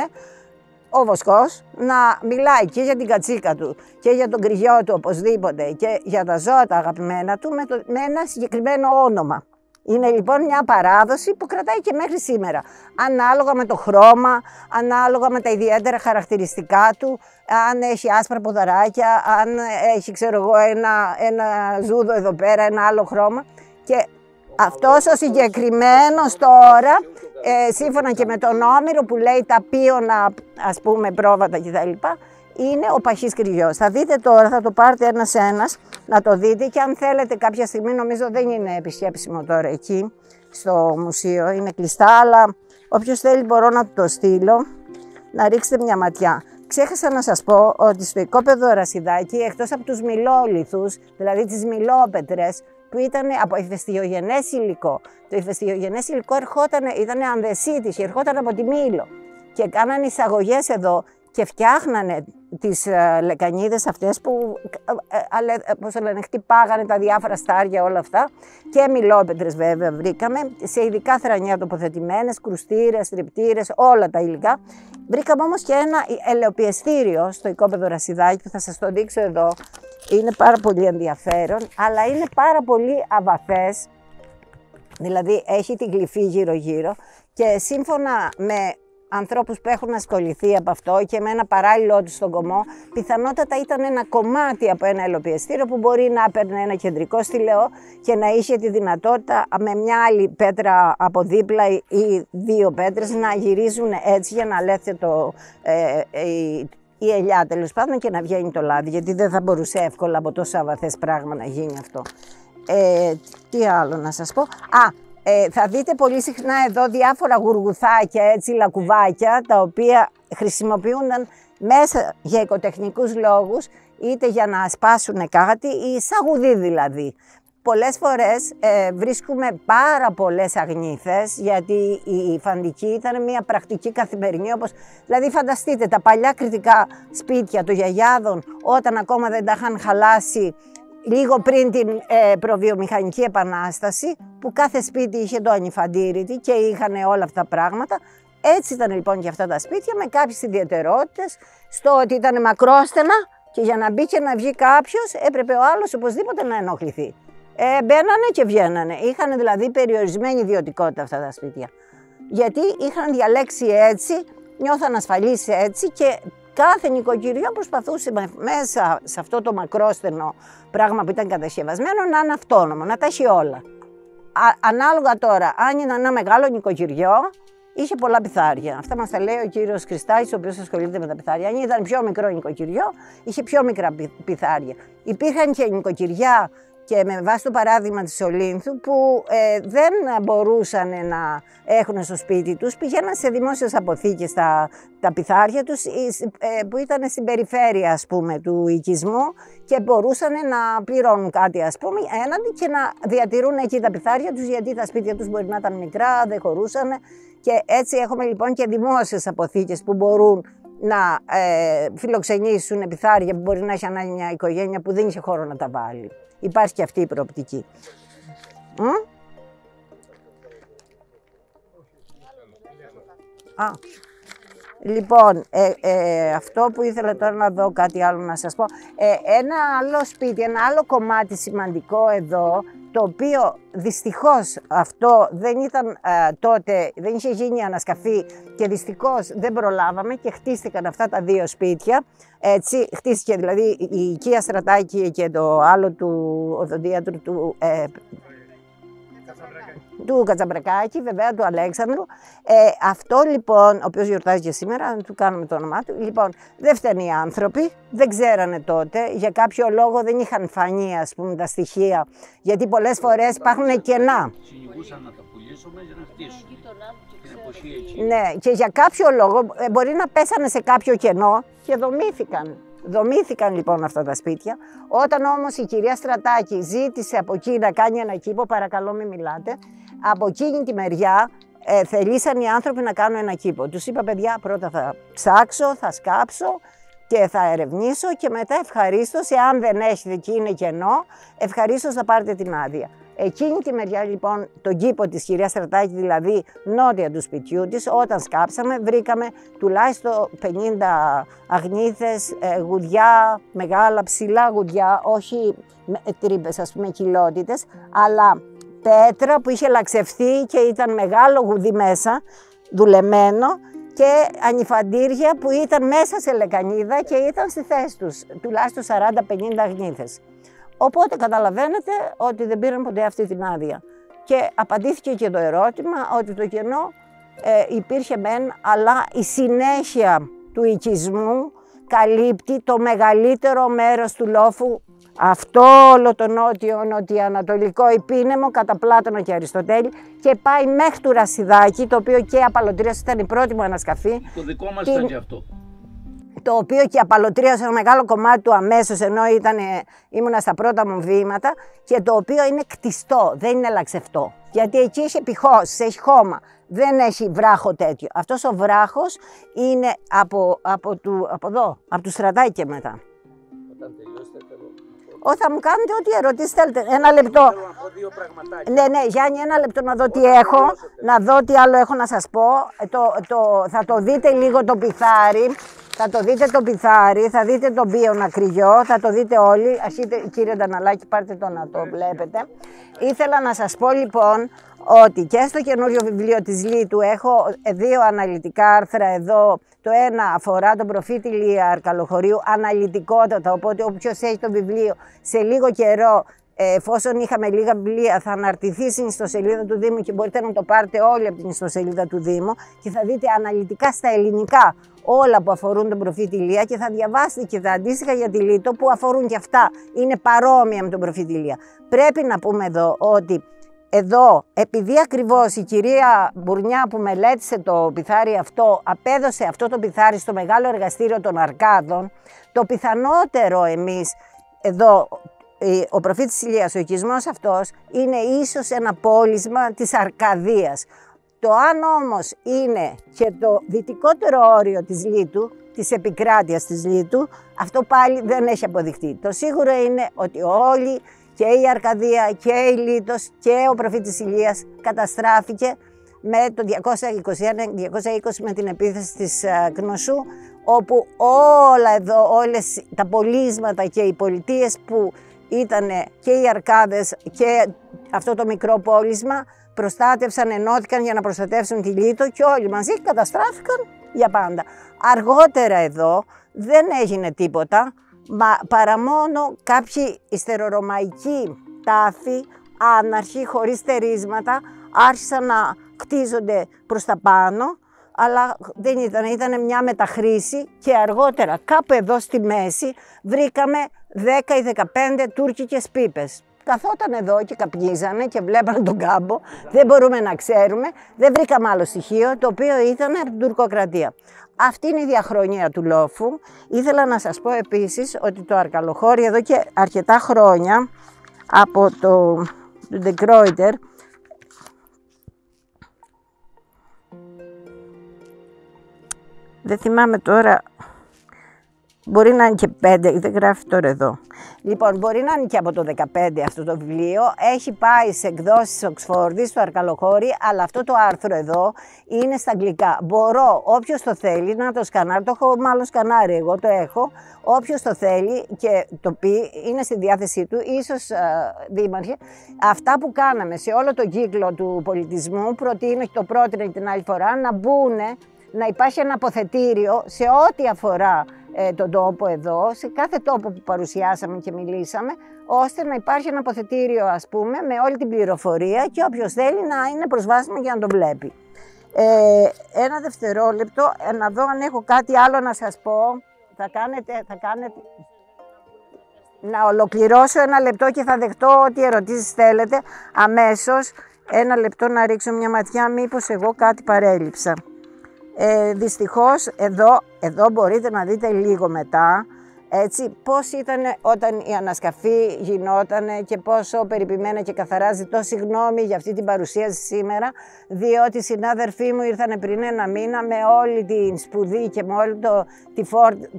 ο Βοσκός να μιλάει και για την κατσίκα του και για τον κρυζιό του οπωσδήποτε και για τα ζώα τα αγαπημένα του με ένα συγκεκριμένο όνομα. Είναι λοιπόν μια παράδοση που κρατάει και μέχρι σήμερα, ανάλογα με το χρώμα, ανάλογα με τα ιδιαίτερα χαρακτηριστικά του, αν έχει άσπρα ποδαράκια, αν έχει, ξέρω εγώ, ένα ζούδο εδώ πέρα, ένα άλλο χρώμα. Και αυτός ο συγκεκριμένος τώρα, σύμφωνα και με τον Όμηρο που λέει τα πίωνα, ας πούμε, πρόβατα κτλ., είναι ο Παχής Κρυζιός. Θα δείτε τώρα, θα το πάρετε ένας-ένας να το δείτε, και αν θέλετε κάποια στιγμή, νομίζω δεν είναι επισκέψιμο τώρα εκεί στο μουσείο, είναι κλειστά, αλλά όποιος θέλει μπορώ να το στείλω, να ρίξετε μια ματιά. Ξέχασα να σας πω ότι στο οικόπεδο Ρασιδάκη, εκτός από τους μιλόλιθους, δηλαδή τις μιλόπετρες, που ήταν από ηφαιστειογενές υλικό, το ηφαιστειογενές υλικό ήταν ανδεσίτης, ερχόταν από τη Μήλο και κάνανε εισαγωγές εδώ και φτιάχνανε τις λεκανίδες αυτές που, πώς λένε, χτυπάγανε τα διάφορα στάρια, όλα αυτά, και μιλόπετρες βέβαια βρήκαμε, σε ειδικά θρανιά τοποθετημένες, κρουστήρες, τριπτήρες, όλα τα υλικά. Βρήκαμε όμως και ένα ελαιοπιεστήριο στο οικόπεδο Ρασιδάκη, που θα σας το δείξω εδώ. Είναι πάρα πολύ ενδιαφέρον, αλλά είναι πάρα πολύ αβαθές, δηλαδή έχει την γλυφή γύρω-γύρω, και σύμφωνα με ανθρώπους που έχουν ασχοληθεί από αυτό και με ένα παράλληλό του στον κομμό, πιθανότατα ήταν ένα κομμάτι από ένα ελοποιεστήριο που μπορεί να έπαιρνε ένα κεντρικό στυλαιό και να είχε τη δυνατότητα με μια άλλη πέτρα από δίπλα ή δύο πέτρες να γυρίζουν έτσι για να λέθε η ελιά τέλος πάντων και να βγαίνει το λάδι, γιατί δεν θα μπορούσε εύκολα από τόσο αβαθές πράγμα να γίνει αυτό. Τι άλλο να σας πω. Θα δείτε πολύ συχνά εδώ διάφορα γουργουθάκια, έτσι, λακκουβάκια, τα οποία χρησιμοποιούνταν μέσα για οικοτεχνικούς λόγους, είτε για να σπάσουν κάτι ή σαγουδί δηλαδή. Πολλές φορές βρίσκουμε πάρα πολλές αγνήθες, γιατί η φαντική ήταν μια πρακτική καθημερινή, όπως δηλαδή φανταστείτε τα παλιά κρητικά σπίτια των γιαγιάδων, όταν ακόμα δεν τα είχαν χαλάσει λίγο πριν την προβιομηχανική επανάσταση, που κάθε σπίτι είχε το ανιφαντήρητη και είχαν όλα αυτά τα πράγματα. Έτσι ήταν λοιπόν και αυτά τα σπίτια, με κάποιες ιδιαιτερότητες, στο ότι ήταν μακρόστενα και για να μπει και να βγει κάποιος έπρεπε ο άλλος οπωσδήποτε να ενοχληθεί. Μπαίνανε και βγαίνανε. Είχαν δηλαδή περιορισμένη ιδιωτικότητα αυτά τα σπίτια. Γιατί είχαν διαλέξει έτσι, νιώθαν ασφαλείς έτσι και κάθε νοικοκυριό προσπαθούσε μέσα σε αυτό το μακρόστενο πράγμα που ήταν κατασκευασμένο να είναι αυτόνομο, να τα έχει όλα. Ανάλογα τώρα, αν ήταν ένα μεγάλο νοικοκυριό, είχε πολλά πιθάρια. Αυτά μας τα λέει ο κύριος Χριστάκης, ο οποίος ασχολείται με τα πιθάρια. Αν ήταν πιο μικρό νοικοκυριό, είχε πιο μικρά πιθάρια. Υπήρχαν και νοικοκυριά, και με βάση το παράδειγμα της Ολύνθου, που δεν μπορούσαν να έχουν στο σπίτι τους, πηγαίναν σε δημόσιες αποθήκες τα πιθάρια τους, που ήταν στην περιφέρεια, ας πούμε, του οικισμού, και μπορούσαν να πληρώνουν κάτι, ας πούμε, έναντι και να διατηρούν εκεί τα πιθάρια τους, γιατί τα σπίτια τους μπορεί να ήταν μικρά, δεν χωρούσαν. Και έτσι έχουμε λοιπόν και δημόσιες αποθήκες που μπορούν να φιλοξενήσουν πιθάρια που μπορεί να έχει ανάγκη μια οικογένεια που δεν είχε χώρο να τα βάλει. Υπάρχει και αυτή η προοπτική. Λοιπόν, αυτό που ήθελα τώρα να δω, κάτι άλλο να σας πω. Ένα άλλο σπίτι, ένα άλλο κομμάτι σημαντικό εδώ, το οποίο δυστυχώς αυτό δεν ήταν τότε, δεν είχε γίνει ανασκαφή και δυστυχώς δεν προλάβαμε και χτίστηκαν αυτά τα δύο σπίτια. Έτσι, χτίστηκε δηλαδή η οικία Στρατάκη και το άλλο του οδοντίατρου του Κατσαμπρακάκη, βέβαια, του Αλέξανδρου. Αυτό λοιπόν, ο οποίος γιορτάζει και σήμερα, του κάνουμε το όνομά του. Λοιπόν, δεν φταίνουν οι άνθρωποι, δεν ξέρανε τότε, για κάποιο λόγο δεν είχαν φανεί, ας πούμε, τα στοιχεία, γιατί πολλές φορές υπάρχουν κενά. Κυνηγούσαν να τα πουλήσουμε για να χτίσουν. Ναι, και για κάποιο λόγο μπορεί να πέσανε σε κάποιο κενό και δομήθηκαν. Δομήθηκαν λοιπόν αυτά τα σπίτια. Όταν όμως η κυρία Στρατάκη ζήτησε από εκεί να κάνει ένα κήπο, παρακαλώ μην μιλάτε, από εκείνη τη μεριά θελήσαν οι άνθρωποι να κάνουν ένα κήπο. Τους είπα, παιδιά, πρώτα θα ψάξω, θα σκάψω και θα ερευνήσω και μετά ευχαρίστως, εάν δεν έχετε και είναι κενό, ευχαρίστως θα πάρετε την άδεια. Εκείνη τη μεριά λοιπόν, τον κήπο της κυρίας Στρατάκη, δηλαδή νότια του σπιτιού της, όταν σκάψαμε βρήκαμε τουλάχιστον 50 αγνήθες, γουδιά, μεγάλα ψηλά γουδιά, όχι τρύπες, ας πούμε, κοιλότητες, αλλά πέτρα που είχε λαξευθεί και ήταν μεγάλο γουδί μέσα, δουλεμένο, και ανιφαντήρια που ήταν μέσα σε λεκανίδα και ήταν στη θέση τους, τουλάχιστον 40-50 αγνήθες. Οπότε καταλαβαίνετε ότι δεν πήραν ποτέ αυτή την άδεια. Και απαντήθηκε και το ερώτημα ότι το κενό υπήρχε μεν, αλλά η συνέχεια του οικισμού καλύπτει το μεγαλύτερο μέρος του λόφου, αυτό όλο το νότιο-ανατολικό υπήνεμο κατά Πλάτωνα και Αριστοτέλη, και πάει μέχρι του Ρασιδάκη, το οποίο και απαλωτρίωσε, ήταν η πρώτη μου ανασκαφή. Το δικό μας ήταν και αυτό. Το οποίο και απαλωτρίωσε ένα μεγάλο κομμάτι του αμέσως, ενώ ήμουνα στα πρώτα μου βήματα, και το οποίο είναι κτιστό, δεν είναι λαξευτό. Γιατί εκεί έχει επιχώσεις, έχει χώμα, δεν έχει βράχο τέτοιο. Αυτός ο βράχος είναι από εδώ, από του Στρατάκη και μετά. Όταν τελειώσετε, θα μου κάνετε ό,τι ερωτήσεις θέλετε. Ένα λεπτό. θέλω να πω δύο πραγματάκια. Ναι, Γιάννη, ένα λεπτό να δω τι έχω, να δω τι άλλο έχω να σας πω. Θα το δείτε λίγο το πιθάρι. Θα το δείτε το πιθάρι, θα δείτε το μπίωνα κρυγιό, θα το δείτε όλοι. Αρχίτε, κύριε Νταναλάκη, πάρτε το να το βλέπετε. Ήθελα να σας πω λοιπόν ότι και στο καινούριο βιβλίο της Λίτου έχω 2 αναλυτικά άρθρα εδώ. Το ένα αφορά τον προφήτη Ηλία Αρκαλοχωρίου, αναλυτικότατα, οπότε όποιος έχει το βιβλίο σε λίγο καιρό, εφόσον είχαμε λίγα βιβλία, θα αναρτηθεί στην ιστοσελίδα του Δήμου και μπορείτε να το πάρετε όλοι από την ιστοσελίδα του Δήμου και θα δείτε αναλυτικά στα ελληνικά όλα που αφορούν τον προφήτη Ηλία και θα διαβάσετε και τα αντίστοιχα για τη Λίτο που αφορούν και αυτά. Είναι παρόμοια με τον προφήτη Ηλία. Πρέπει να πούμε εδώ ότι εδώ, επειδή ακριβώς η κυρία Μπουρνιά που μελέτησε το πιθάρι αυτό, απέδωσε αυτό το πιθάρι στο μεγάλο εργαστήριο των Αρκάδων, το πιθανότερο εμείς εδώ, ο προφήτης Ηλίας, ο οικισμός αυτός, είναι ίσως ένα πώλισμα της Αρκαδίας. Το αν όμως είναι και το δυτικότερο όριο της Λίτου, της επικράτειας της Λίτου, αυτό πάλι δεν έχει αποδειχτεί. Το σίγουρο είναι ότι όλοι, και η Αρκαδία και η Λίτος και ο προφήτης Ηλίας καταστράφηκε με το 221-220 με την επίθεση της Κνωσού, όπου όλα εδώ, όλες τα πωλίσματα και οι πολιτείες που ήταν και οι Αρκάδες και αυτό το μικρό πώλισμα προστάτευσαν, ενώθηκαν για να προστατεύσουν τη Λίτο και όλοι μαζί καταστράφηκαν για πάντα. Αργότερα εδώ δεν έγινε τίποτα, παρά μόνο κάποιοι ιστερορωμαϊκοί τάφοι, άναρχοι, χωρίς στερίσματα, άρχισαν να κτίζονται προς τα πάνω, αλλά δεν ήταν μια μεταχρήση και αργότερα κάπου εδώ στη μέση βρήκαμε 10 ή 15 τουρκικές πίπες. Καθόταν εδώ και καπνίζανε και βλέπανε τον κάμπο, δεν μπορούμε να ξέρουμε, δεν βρήκαμε άλλο στοιχείο, το οποίο ήταν από την τουρκοκρατία. Αυτή είναι η διαχρονία του λόφου. Ήθελα να σας πω επίσης ότι το Αρκαλοχώρι εδώ και αρκετά χρόνια από το De Gruyter, δεν θυμάμαι τώρα, μπορεί να είναι και 5, δεν γράφει τώρα εδώ. Λοιπόν, μπορεί να είναι και από το 15 αυτό το βιβλίο. Έχει πάει σε εκδόσεις Οξφόρδης, στο Αρκαλοχώρι, αλλά αυτό το άρθρο εδώ είναι στα αγγλικά. Μπορώ, όποιος το θέλει, να το σκανάρει. Το έχω μάλλον σκανάρει, εγώ το έχω. Όποιος το θέλει και το πει, είναι στη διάθεσή του, ίσως δήμαρχε. Αυτά που κάναμε σε όλο τον κύκλο του πολιτισμού, το πρότεινα την άλλη φορά, να μπουν, να υπάρχει ένα αποθετήριο σε ό,τι αφορά τον τόπο εδώ, σε κάθε τόπο που παρουσιάσαμε και μιλήσαμε, ώστε να υπάρχει ένα αποθετήριο, ας πούμε, με όλη την πληροφορία και όποιος θέλει να είναι προσβάσιμο για να το βλέπει. Ένα δευτερόλεπτο, να δω αν έχω κάτι άλλο να σας πω. Θα κάνετε... Να ολοκληρώσω ένα λεπτό και θα δεχτώ ό,τι ερωτήσεις θέλετε αμέσως. Ένα λεπτό να ρίξω μια ματιά, μήπως εγώ κάτι παρέλειψα. Δυστυχώς εδώ μπορείτε να δείτε λίγο μετά, έτσι, πώς ήταν όταν η ανασκαφή γινότανε και πόσο περιποιημένα και καθαρά. Ζητώ συγγνώμη για αυτή την παρουσίαση σήμερα, διότι οι συνάδελφοί μου ήρθαν πριν ένα μήνα με όλη την σπουδή και με όλο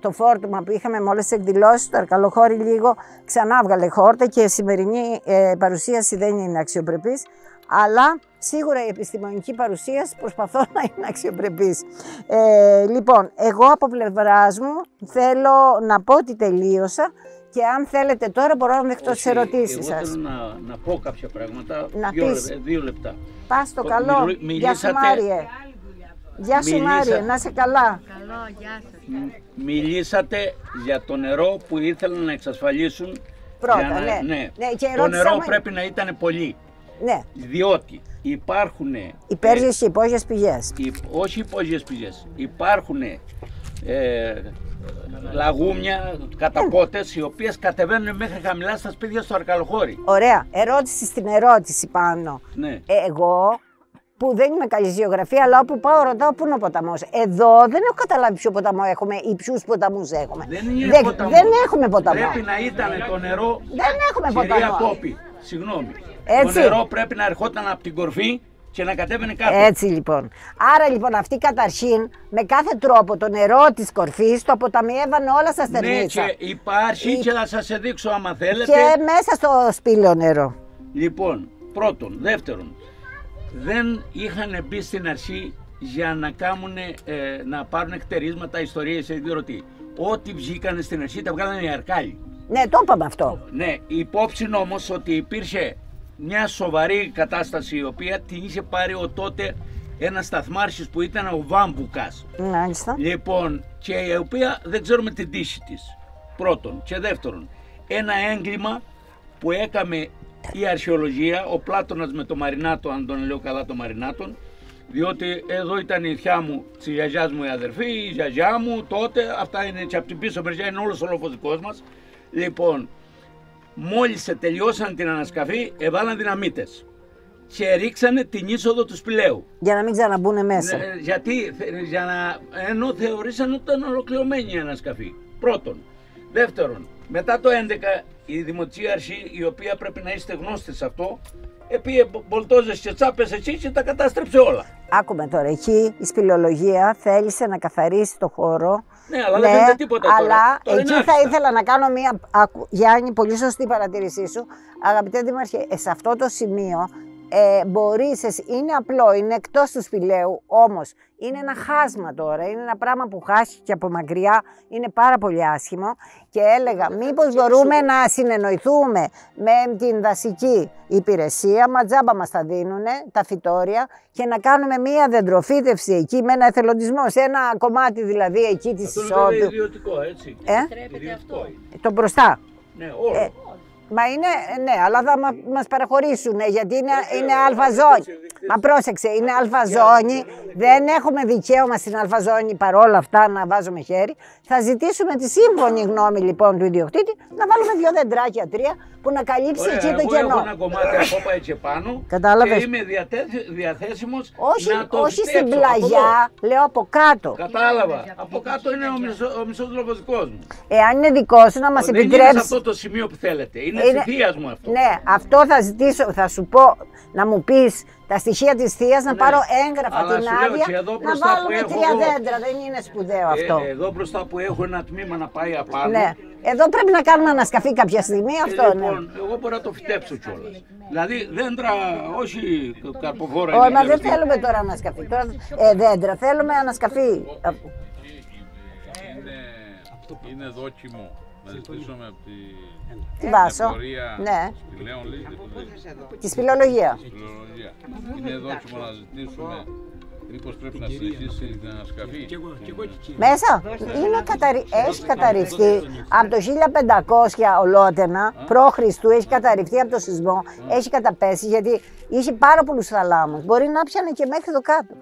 το φόρτωμα που είχαμε με όλες τις εκδηλώσεις. Το Αρκαλοχώρι λίγο ξανά βγάλε χόρτα και η σημερινή παρουσίαση δεν είναι αξιοπρεπής, αλλά σίγουρα η επιστημονική παρουσίαση προσπαθώ να είναι αξιοπρεπής. Λοιπόν, εγώ από πλευράς μου θέλω να πω ότι τελείωσα και αν θέλετε τώρα μπορώ να δεχτώ τις ερωτήσεις σας. Εγώ θέλω να πω κάποια πράγματα, να 2 λεπτά. Πας το καλό. Γεια σου Μάριε. Γεια σου Μάριε, να είσαι καλά. Καλό, γεια σας. Μιλήσατε για το νερό που ήθελαν να εξασφαλίσουν. Πρώτα, ναι. Και το νερό πρέπει να ήταν πολύ. Ναι. Διότι υπάρχουν υπέρσιες και υπόγειες πηγές. Όχι υπόγειες πηγές. Υπάρχουν λαγούμια, καταπότες, οι οποίες κατεβαίνουν μέχρι χαμηλά στα σπίτια στο Αρκαλοχώρι. Ωραία. Ερώτηση στην ερώτηση πάνω. Ναι. Εγώ που δεν είμαι καλή γεωγραφία, αλλά όπου πάω ρωτάω πού είναι ο ποταμός. Εδώ δεν έχω καταλάβει ποιο ποταμό έχουμε ή ποιους ποταμούς έχουμε. Δεν έχουμε ποταμό. Πρέπει να ήταν το νερό. Δεν έχουμε κυρία ποταμό. Πόπη, συγγνώμη. Έτσι. Το νερό πρέπει να ερχόταν από την κορφή και να κατέβαινε κάτω. Έτσι λοιπόν. Άρα λοιπόν αυτοί καταρχήν με κάθε τρόπο το νερό της κορφής το αποταμιεύαν όλα στα στερνίτσα. Ναι, και υπάρχει και θα σας δείξω άμα θέλετε. Και μέσα στο σπήλαιο νερό. Λοιπόν, πρώτον. Δεύτερον, δεν είχαν μπει στην αρχή για να κάνουν, να πάρουν εκτερίσματα, ιστορίες, δεν ξέρω τι. Ό,τι βγήκανε στην αρχή τα βγάλανε οι αρκάλοι. Ναι, το είπαμε αυτό. Ναι, υπόψη όμως ότι υπήρχε μια σοβαρή κατάσταση η οποία την είχε πάρει ο τότε ένας σταθμάρχης που ήταν ο Βάμπουκας. Μάλιστα. Λοιπόν, και η οποία δεν ξέρουμε την τύχη της. Πρώτον. Και δεύτερον, ένα έγκλημα που έκαμε η αρχαιολογία, ο Πλάτωνας με το Μαρινάτο, αν τον λέω καλά το Μαρινάτον, διότι εδώ ήταν η θιά μου, της γιαγιάς μου η αδερφή, η γιαγιά μου τότε, αυτά είναι και από την πίσω μεριά, είναι όλος ο λοφοδικός μας. Λοιπόν, μόλις τελειώσαν την ανασκαφή, έβαλαν δυναμίτες και ρίξανε την είσοδο του σπηλαίου. Για να μην ξαναμπούν μέσα. Γιατί, ενώ θεωρήσαν ότι ήταν ολοκληρωμένη η ανασκαφή. Πρώτον. Δεύτερον, μετά το 11 η Δημοτική Αρχή, η οποία πρέπει να είστε γνώστες σε αυτό, επίε μπολτόζες και τσάπες εκεί και τα κατάστρεψε όλα. Άκουμε τώρα, εκεί η σπηλολογία θέλησε να καθαρίσει το χώρο. Ναι, αλλά δεν φαίνεται τίποτα τώρα. Αλλά τώρα εκεί θα ήθελα να κάνω μία, Γιάννη, πολύ σωστή παρατήρησή σου. Αγαπητέ Δήμαρχε, σε αυτό το σημείο είναι απλό, είναι εκτός του σπηλαίου, όμως είναι ένα χάσμα τώρα, είναι ένα πράγμα που χάσει από μακριά, είναι πάρα πολύ άσχημο και έλεγα μήπως μπορούμε να συνεννοηθούμε με την δασική υπηρεσία, ματζάμπα μας τα δίνουνε, τα φυτόρια και να κάνουμε μία δεντροφύτευση εκεί με ένα εθελοντισμό, σε ένα κομμάτι δηλαδή εκεί της εισόδου. Αυτό είναι ιδιωτικό, έτσι. Ιδιωτικό. Το μπροστά. Ναι, όλο. Μα είναι, ναι, αλλά θα μας παραχωρήσουν γιατί είναι αλφαζόνη. Μα πρόσεξε, είναι αλφαζόνη. Δεν έχουμε δικαίωμα στην αλφαζόνη παρόλα αυτά να βάζουμε χέρι. Θα ζητήσουμε τη σύμφωνη γνώμη λοιπόν του ιδιοκτήτη να βάλουμε 2 δεντράκια, 3 που να καλύψει εκεί το κενό. Έχω ένα κομμάτι από πάει και πάνω. Κατάλαβες. Και είμαι διαθέσιμος να το όχι στην πλαγιά, λέω από κάτω. Κατάλαβα. Από κάτω είναι ο μισός λοφοδικός μου. Εάν είναι δικό σου να μας επιτρέψει. Δεν είναι σε αυτό το σημείο που θέλετε. Είναι της θείας μου αυτό. Ναι, αυτό θα ζητήσω, θα σου πω να μου πεις τα στοιχεία της θείας, να πάρω έγγραφα την άδεια, να βάλουμε 3 δέντρα, δεν είναι σπουδαίο αυτό. Εδώ μπροστά που έχω ένα τμήμα να πάει απάνω. Ναι, εδώ πρέπει να κάνουμε ανασκαφή κάποια στιγμή, αυτό λοιπόν, εγώ μπορώ να το φυτέψω κιόλας. Δηλαδή δέντρα, όχι καρποφόρα. Όχι, μα δεν θέλουμε τώρα ανασκαφή, δέντρα, θέλουμε ανασκαφή. Είναι δόκιμο. Να ζητήσουμε από τη Βάσο, ναι, τη σπηλολογία. Είναι δόκιμο να ζητήσουμε μήπως πρέπει να συνεχίσει την ανασκαφή. Μέσα έχει καταρριφθεί από το 1500 ολότενα π.Χ. έχει καταρριφθεί από το σεισμό, έχει καταπέσει γιατί είχε πάρα πολλούς θαλάμους. Μπορεί να πιάνε και μέχρι το κάτω.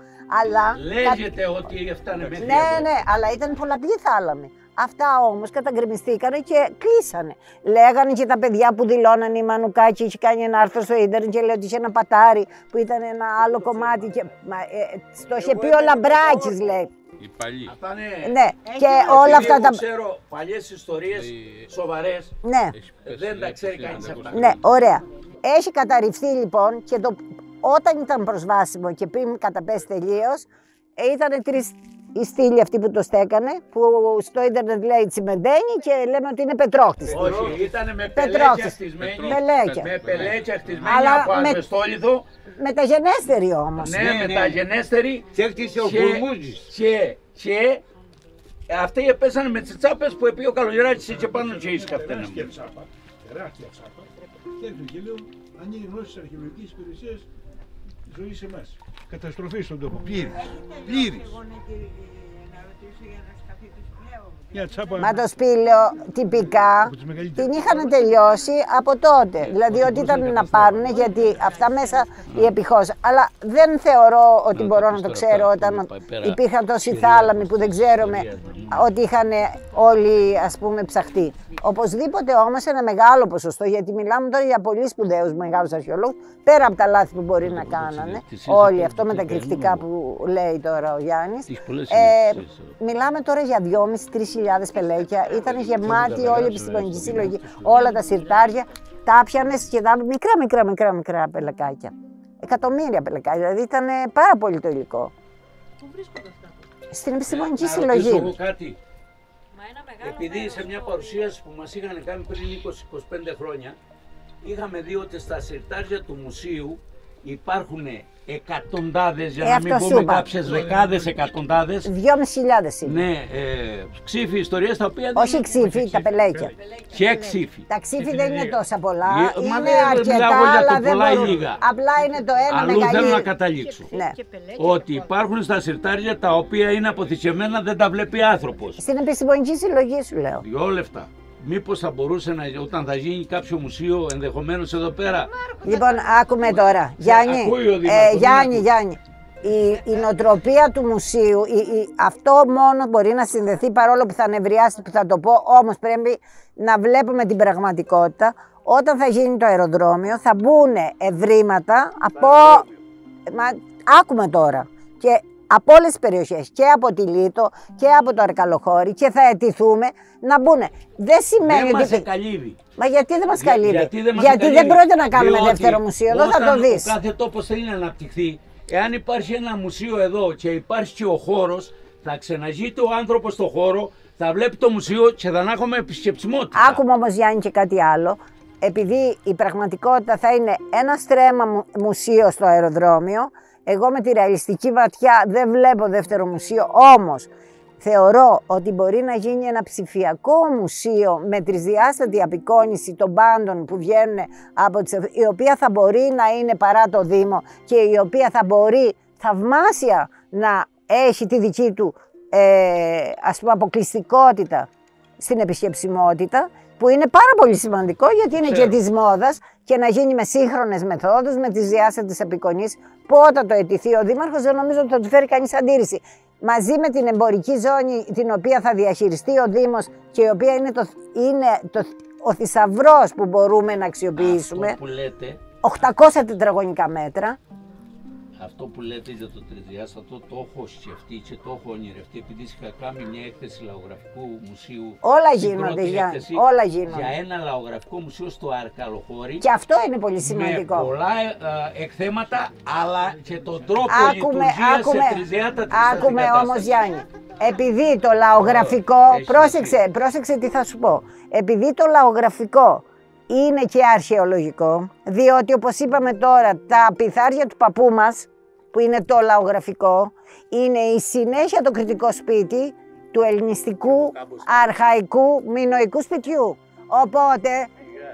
Αλλά λέγεται ότι έφτανε μέχρι ναι, ναι, αλλά ήταν πολλαπλοί θάλαμοι. Αυτά όμως καταγκρεμιστήκανε και κλείσανε. Λέγανε και τα παιδιά που δηλώνανε, η Μανουκάκη είχε κάνει ένα άρθρο στο ίντερνετ και λέει ότι είχε ένα πατάρι που ήταν ένα άλλο κομμάτι. Και, το είχε πει ο Λαμπράκης, λέει. Οι παλιοί. Ναι, και όλα αυτά τα. Ξέρω παλιές ιστορίες σοβαρές. Ναι. Δεν τα ξέρει κανείς αυτά. Ναι, ωραία. Έχει καταρριφθεί λοιπόν και όταν ήταν προσβάσιμο και πριν καταπέσει τελείως, ήταν 3 οι στήλοι αυτοί που το στέκανε, που στο ίντερνετ λέει τσιμεντένι και λέμε ότι είναι πετρόχτης. Όχι, ήταν με πελέκια χτισμένη. Με πελέκια χτισμένη από ασβεστόλιθο. Μεταγενέστερη όμως. Ναι, μεταγενέστερη. Και έκτισε ο Κουρμούζης. Και αυτοί επέσανε με τις τσάπες που επί ο Καλογεράκης είχε πάνω και ίσχυ αυτήν. Τεράστια τσάπα. Και έρχεται και λέω, ανοίγει γνώση της αρχαιολογικής υπηρεσίας, ζωή σε εμάς. Καταστροφή στον τόπο. Πλήρης. Μα το σπήλαιο τυπικά την είχαν τελειώσει από τότε. Δηλαδή ότι ήταν να πάρουν γιατί αυτά μέσα οι επιχώσεις. Αλλά δεν θεωρώ ότι μπορώ να το ξέρω όταν υπήρχαν τόσοι θάλαμοι που δεν ξέρουμε ότι είχαν όλοι ας πούμε ψαχτεί. Οπωσδήποτε όμως ένα μεγάλο ποσοστό, γιατί μιλάμε τώρα για πολύ σπουδαίους μεγάλους αρχαιολόγους, πέρα από τα λάθη που μπορεί να κάνανε, όλοι αυτό με τα κρυφτικά που λέει τώρα ο Γιάννης. Μιλάμε τώρα για 2.500-3.000 πελέκια, ήταν γεμάτη όλη η επιστημονική συλλογή, όλα τα συρτάρια, τα πιάνες και τα μικρά πελεκάκια. Εκατομμύρια πελεκάκια, δηλαδή ήταν πάρα πολύ το υλικό. Πού βρίσκονται αυτά? Στην επιστημονική συλλογή. Επειδή σε μια παρουσίαση που μας είχαν κάνει πριν 20-25 χρόνια, είχαμε δει ότι στα συρτάρια του μουσείου υπάρχουν εκατοντάδες, για να μην αυτό σου πούμε είπα. κάποιες δεκάδες, εκατοντάδες. 2.500 είναι. Ναι, ξύφοι ιστορίες τα οποία Όχι ξύφοι, τα πελέκια. και ξύφοι. Τα ξύφοι δεν είναι τόσα πολλά. Μα Είναι δεν αρκετά, μιλάω για το αλλά δεν πολλά ή μπορούν. λίγα. Απλά είναι το ένα Αλλού θέλω να μεγαλύτερο. καταλήξω. Ναι. Ότι υπάρχουν στα συρτάρια τα οποία είναι αποθηκευμένα, δεν τα βλέπει άνθρωπος. Στην επιστημονική συλλογή σου λέω. 2 λεπτά. Μήπως θα μπορούσε όταν θα γίνει κάποιο μουσείο, ενδεχομένως εδώ πέρα. Λοιπόν, άκουμε τώρα. Γιάννη, ακούει ο Δήμαρχος, Γιάννη. Η νοοτροπία του μουσείου, αυτό μόνο μπορεί να συνδεθεί, παρόλο που θα νευριάσει που θα το πω, όμως πρέπει να βλέπουμε την πραγματικότητα. Όταν θα γίνει το αεροδρόμιο θα μπουν ευρήματα από... άκουμε τώρα. Και από όλες τις περιοχές, και από τη Λίτο και από το Αρκαλοχώρι, και θα αιτηθούμε να μπουν. Δεν σημαίνει δεν ότι... μας εκαλύβει. Μα γιατί δεν μας καλύπτει? Γιατί δεν πρόκειται να κάνουμε δεύτερο μουσείο, εδώ θα το δεις. Όταν ο κάθε τόπος θέλει να αναπτυχθεί, εάν υπάρχει ένα μουσείο εδώ και υπάρχει και ο χώρος, θα ξεναζείται ο άνθρωπος στο χώρο, θα βλέπει το μουσείο και θα έχουμε επισκεψιμότητα. Άκουμε όμως, Γιάννη, και κάτι άλλο. Επειδή η πραγματικότητα θα είναι ένα στρέμμα μουσείο στο αεροδρόμιο, εγώ με τη ρεαλιστική ματιά δεν βλέπω δεύτερο μουσείο, όμως θεωρώ ότι μπορεί να γίνει ένα ψηφιακό μουσείο με τρισδιάστατη απεικόνιση των πάντων που βγαίνουν από τις, η οποία θα μπορεί να είναι παρά το Δήμο και η οποία θα μπορεί θαυμάσια να έχει τη δική του ας πούμε αποκλειστικότητα στην επισκεψιμότητα, που είναι πάρα πολύ σημαντικό γιατί είναι και της μόδας, και να γίνει με σύγχρονες μεθόδους, με τις διάστατες απεικονίσεις. Πότε το αιτηθεί ο Δήμαρχος, δεν νομίζω ότι θα του φέρει κανείς αντίρρηση. Μαζί με την εμπορική ζώνη την οποία θα διαχειριστεί ο Δήμος και η οποία είναι ο θησαυρός που μπορούμε να αξιοποιήσουμε. Αυτό που λέτε, 800 τετραγωνικά μέτρα. αυτό που λέτε για το τρισδιάστατο το έχω σκεφτεί και το έχω ονειρευτεί, επειδή είχα κάνει μια έκθεση λαογραφικού μουσείου. Όλα γίνονται, Γιάννη, όλα γίνονται. Για ένα λαογραφικό μουσείο στο Αρκαλοχώρι. Και αυτό είναι πολύ σημαντικό. Με πολλά εκθέματα, αλλά και τον τρόπο λειτουργίας σε τρισδιάστατη. Άκουμε όμως, Γιάννη, επειδή το λαογραφικό, πρόσεξε τι θα σου πω, επειδή το λαογραφικό είναι και αρχαιολογικό, διότι όπως είπαμε τώρα, τα πυθάρια του παππού μας, που είναι το λαογραφικό, είναι η συνέχεια το κριτικό σπίτι του ελληνιστικού, αρχαϊκού, μινωικού σπιτιού. Οπότε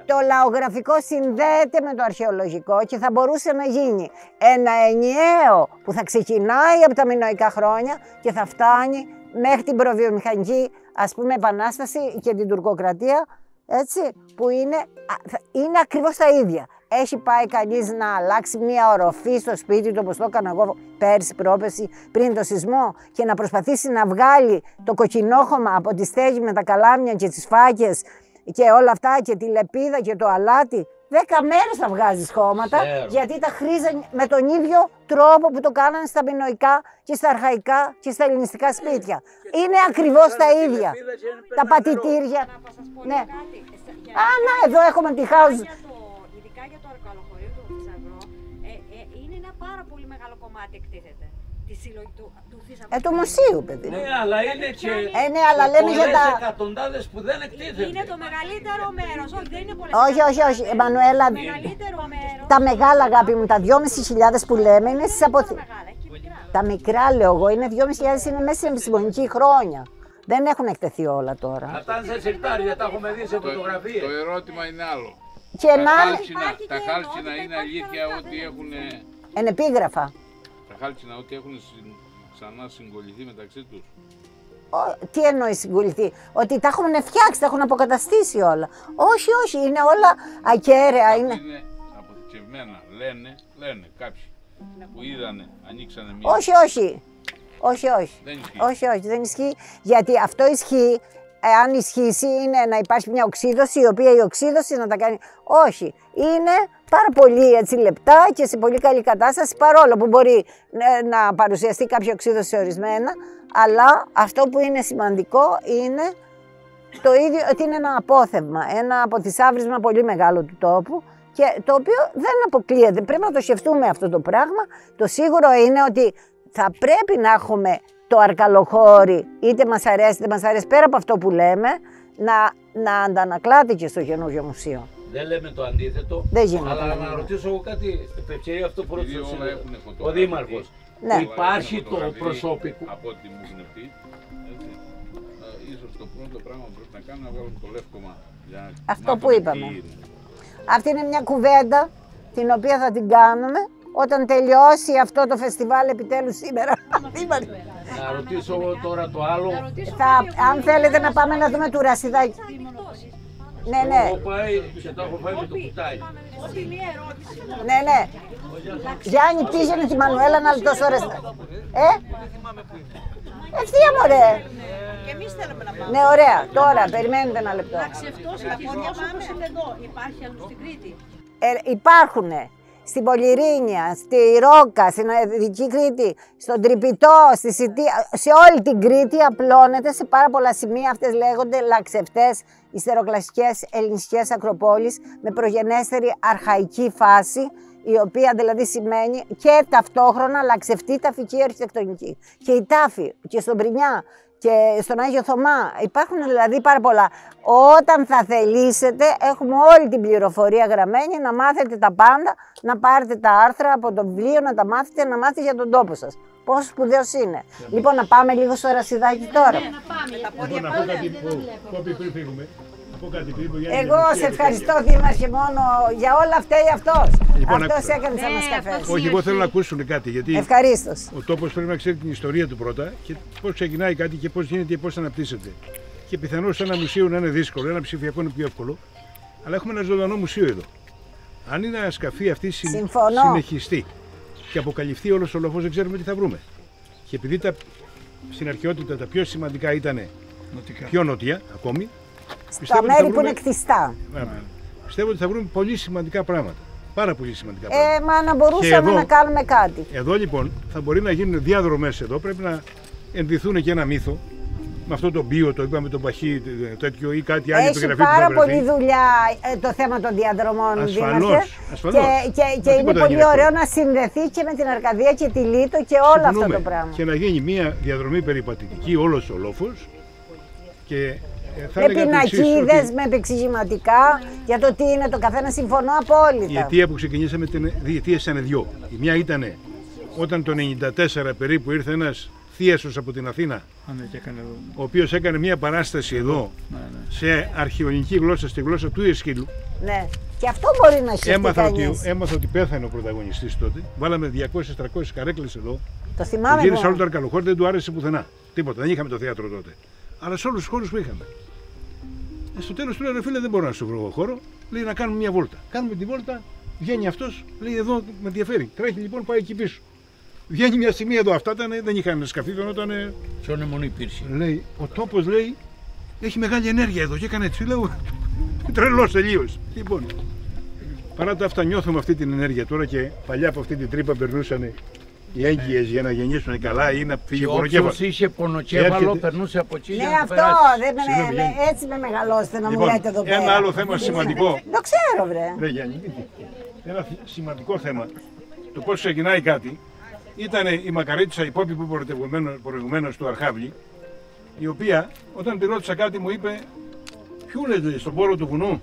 το λαογραφικό συνδέεται με το αρχαιολογικό και θα μπορούσε να γίνει ένα ενιαίο που θα ξεκινάει από τα μινωικά χρόνια και θα φτάνει μέχρι την προβιομηχανική, ας πούμε, επανάσταση και την τουρκοκρατία, έτσι, που είναι ακριβώς τα ίδια. Έχει πάει κανείς να αλλάξει μία οροφή στο σπίτι του, όπως το έκανα εγώ πέρσι, πρόπερσι, πριν το σεισμό, και να προσπαθήσει να βγάλει το κοκκινόχωμα από τη στέγη με τα καλάμια και τις φάκες και όλα αυτά και τη λεπίδα και το αλάτι. 10 μέρες θα βγάζεις χώματα, γιατί τα χρήζαν με τον ίδιο τρόπο που το κάνανε στα μινωικά και στα αρχαϊκά και στα ελληνιστικά σπίτια. Είναι ακριβώς τα ίδια. Τα πατητήρια. Ναι. Να, εδώ έχουμε τη house. Ειδικά για το Αρκαλοχωρίο του θησαυρό, είναι ένα πάρα πολύ μεγάλο κομμάτι, εκτίθεται. Τη συλλογή του θησαυρού. Του μουσείου, παιδί. Ναι, αλλά είναι και ναι, αλλά λέμε για τα εκατοντάδες που δεν εκτίθεται. Είναι το μεγαλύτερο μέρος, όχι, δεν είναι πολλές. Όχι, Εμμανουέλα. Το μεγαλύτερο μέρος. Τα μεγάλα, αγάπη μου, τα 2.500 που λέμε είναι στις αποθήκες. Τα μικρά, λέω εγώ, είναι 2.500, είναι μέσα στην επιστημονική χρόνια. Δεν έχουν εκτεθεί όλα τώρα. Αυτά είναι σε συρτάρια, τα έχουμε δει σε φωτογραφίες. Το ερώτημα είναι άλλο. Και τα χάλκινα είναι αλήθεια ότι έχουν. Ενεπίγραφα. Τα χάλκινα ότι έχουν ξανά συγκολληθεί μεταξύ τους. Τι εννοεί συγκολληθεί? Ότι τα έχουν φτιάξει, τα έχουν αποκαταστήσει όλα. Όχι, είναι όλα ακέραια. Είναι αποθηκευμένα. Λένε κάποιοι που είδανε, ανοίξανε μία. Όχι, δεν ισχύει. Γιατί αυτό ισχύει, αν ισχύσει, είναι να υπάρχει μια οξύδωση, η οποία η οξύδωση να τα κάνει. Όχι, είναι πάρα πολύ έτσι λεπτά και σε πολύ καλή κατάσταση, παρόλο που μπορεί να παρουσιαστεί κάποια οξύδωση ορισμένα, αλλά αυτό που είναι σημαντικό είναι το ίδιο, ότι είναι ένα απόθεμα, ένα αποθυσάβρισμα πολύ μεγάλο του τόπου, και το οποίο δεν αποκλείεται. Πρέπει να το σκεφτούμε αυτό το πράγμα. Το σίγουρο είναι ότι θα πρέπει να έχουμε το Αρκαλοχώρι, είτε μας αρέσει είτε μας αρέσει, πέρα από αυτό που λέμε, να αντανακλάται και στο καινούργιο μουσείο. Δεν λέμε το αντίθετο. Δεν γίνεται. Αλλά να ρωτήσω εγώ κάτι, επευκαιρία αυτό που ρώτησε ο Δήμαρχος. Ναι. Υπάρχει το προσωπικό. Από ό,τι μου έχουν πει, ίσως το πρώτο πράγμα που πρέπει να κάνουμε να βγάλουμε το λεύκομα. Αυτό που είπαμε. Αυτή είναι μια κουβέντα την οποία θα την κάνουμε όταν τελειώσει αυτό το φεστιβάλ επιτέλους σήμερα. Να ρωτήσω εγώ τώρα το άλλο. Αν θέλετε να πάμε να δούμε του Ρασιδάκη. Ναι, ναι. Εγώ πάει και το έχω φάει με το κουτάλι. Ναι, ναι. Γιάννη, πήγαινε τη Μανουέλα να λεπτός ώρες. Ευθεία μωρέ. Και εμείς θέλουμε να πάμε. Ναι, ωραία. Τώρα, περιμένετε ένα λεπτό. Να ξεφτώσει τα πόδια όπως είναι εδώ. Υπάρχει αλλού στην Κρήτη. Υπάρχουν στην Πολυρίνια, στη Ρόκα, στην Δυτική Κρήτη, στον Τρυπητό, στη Σιτία, σε όλη την Κρήτη απλώνεται σε πάρα πολλά σημεία. Αυτές λέγονται λαξευτές, ιστεροκλασικές ελληνικές ακροπόλεις με προγενέστερη αρχαϊκή φάση, η οποία δηλαδή σημαίνει και ταυτόχρονα λαξευτή ταφική αρχιτεκτονική. Και η τάφη και στον Πρινιά και στον Άγιο Θωμά υπάρχουν δηλαδή πάρα πολλά. Όταν θα θελήσετε έχουμε όλη την πληροφορία γραμμένη, να μάθετε τα πάντα, να πάρετε τα άρθρα από το βιβλίο, να τα μάθετε, να μάθετε για τον τόπο σας. Πόσο σπουδαίος είναι. Λοιπόν, να πάμε λίγο στο Ρασιδάκι τώρα. Λοιπόν, να πω κάτι που πριν φύγουμε. Εγώ σε ευχαριστώ, Δήμαρχε, μόνο για όλα αυτά ή αυτός. Αυτός έκανε τις ανασκαφές. Όχι, εγώ θέλω να ακούσουν κάτι. Γιατί ευχαρίστως. Ο τόπος πρέπει να ξέρει την ιστορία του πρώτα και πώς ξεκινάει κάτι και πώς γίνεται και πώς αναπτύσσεται. Και πιθανώς ένα μουσείο να είναι δύσκολο, ένα ψηφιακό είναι πιο εύκολο. Αλλά έχουμε ένα ζωντανό μουσείο εδώ. Αν είναι ανασκαφή αυτή συνεχιστεί και αποκαλυφθεί όλος ο λοφός, δεν ξέρουμε τι θα βρούμε. Και επειδή στην αρχαιότητα τα πιο σημαντικά ήταν πιο νότια ακόμη. Στα μέρη που είναι κτιστά. Πιστεύω ότι θα βρούμε πολύ σημαντικά πράγματα. Πάρα πολύ σημαντικά πράγματα. Μα να μπορούσαμε να κάνουμε κάτι. Εδώ λοιπόν θα μπορεί να γίνουν διάδρομες εδώ. Πρέπει να ενδυθούν και ένα μύθο. Με αυτό το μπίο, το είπαμε, το παχύ, τέτοιο ή κάτι άλλο. Έχει πάρα πολλή δουλειά το θέμα των διαδρομών. Ασφαλώς. Και είναι πολύ ωραίο να συνδεθεί και με την Αρκαδία και τη Λίτο και όλο αυτό το πράγμα. Και να γίνει μια διαδρομή περιπατητική όλος ο λόφος. Με πινακίδες, με επεξηγηματικά για το τι είναι το καθένα, συμφωνώ απόλυτα. Η αιτία που ξεκινήσαμε ήταν δυο. Η μια ήταν όταν το 1994 περίπου ήρθε ένας θίασος από την Αθήνα, ο οποίος έκανε μια παράσταση εδώ σε αρχαιοελληνική γλώσσα, στη γλώσσα του Ιεσκύλου. Ναι, και αυτό μπορεί να σκεφτεί κανείς. Έμαθα ότι πέθανε ο πρωταγωνιστής τότε. Βάλαμε 200-300 καρέκλες εδώ. Το θυμάμαι. Γύρισε όλο το Αρκαλοχώρι, δεν του άρεσε πουθενά. Τίποτα, δεν είχαμε το θέατρο τότε. Αλλά σε όλους τους χώρους που είχαμε. Στο τέλος του λέει: ρε φίλε, δεν μπορώ να σου βρω χώρο. Λέει να κάνουμε μια βόλτα. Κάνουμε τη βόλτα, βγαίνει αυτός, λέει: εδώ με ενδιαφέρει. Τρέχει λοιπόν, πάει εκεί πίσω. Βγαίνει μια στιγμή εδώ, αυτά δεν είχαν σκαφεί, όταν. Ποιον μόνο υπήρχε. Λέει: ο τόπος λέει έχει μεγάλη ενέργεια εδώ. Και έκανε έτσι, λέω: τρελός τελείως. Λοιπόν, παρά τα αυτά, νιώθουμε αυτή την ενέργεια τώρα και παλιά από αυτή την τρύπα περνούσαν οι έγκυες για να γεννήσουν καλά ή να φύγει ο πονοκέφαλος. Όποιος είχε πονοκέφαλο περνούσε από εκεί. Ναι, αυτό έτσι με μεγαλώσετε να μου λέτε εδώ πέρα. Ένα άλλο θέμα σημαντικό. Το ξέρω, βρε. Ρε Γιάννη, ένα σημαντικό θέμα. Το πώς ξεκινάει κάτι ήταν η Μακαρίτισσα, η Πόπη που προηγουμένως του Αρχάβλη, η οποία όταν τη ρώτησα κάτι μου είπε: ποιου λέτε, στον πόρο του βουνού.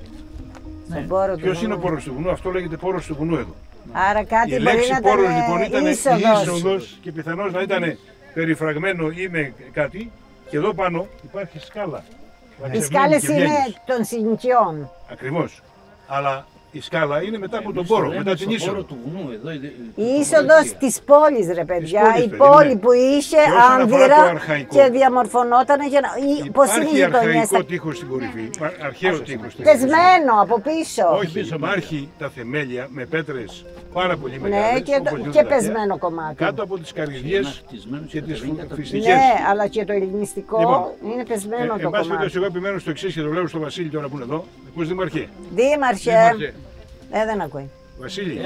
Ποιος είναι ο πόρος του βουνού? Αυτό λέγεται πόρος του βουνού εδώ. Άρα κάτι η λέξη πόρος λοιπόν ήταν είσοδος και πιθανώς να ήταν περιφραγμένο ή με κάτι. Και εδώ πάνω υπάρχει σκάλα. Οι σκάλες είναι των συνοικιών. Ακριβώς. Αλλά η σκάλα είναι μετά από τον πόρο, μετά την είσοδο. Η είσοδος της πόλης, ρε παιδιά. Η πόλη που είχε άνδυρα και διαμορφωνόταν. Πώς είναι οι γειτονιές? Υπάρχει αρχαϊκό τείχος στην κορυφή. Αρχαίο τείχος. Πεσμένο από πίσω. Όχι, υπάρχει τα θεμέλια με πέτρες πάρα πολύ μεγάλες. Ναι, και πεσμένο κομμάτι. Κάτω από τις καρυδιές και τις φυστικές. Ναι, αλλά και το ελληνιστικό είναι πεσμένο το κομμάτι. Εγώ επιμένω στο εξής και το λέω στο Βασίλη τώρα που είναι εδώ. Ακούς, Δήμαρχε? Δήμαρχε. Δεν ακούει. Βασίλη,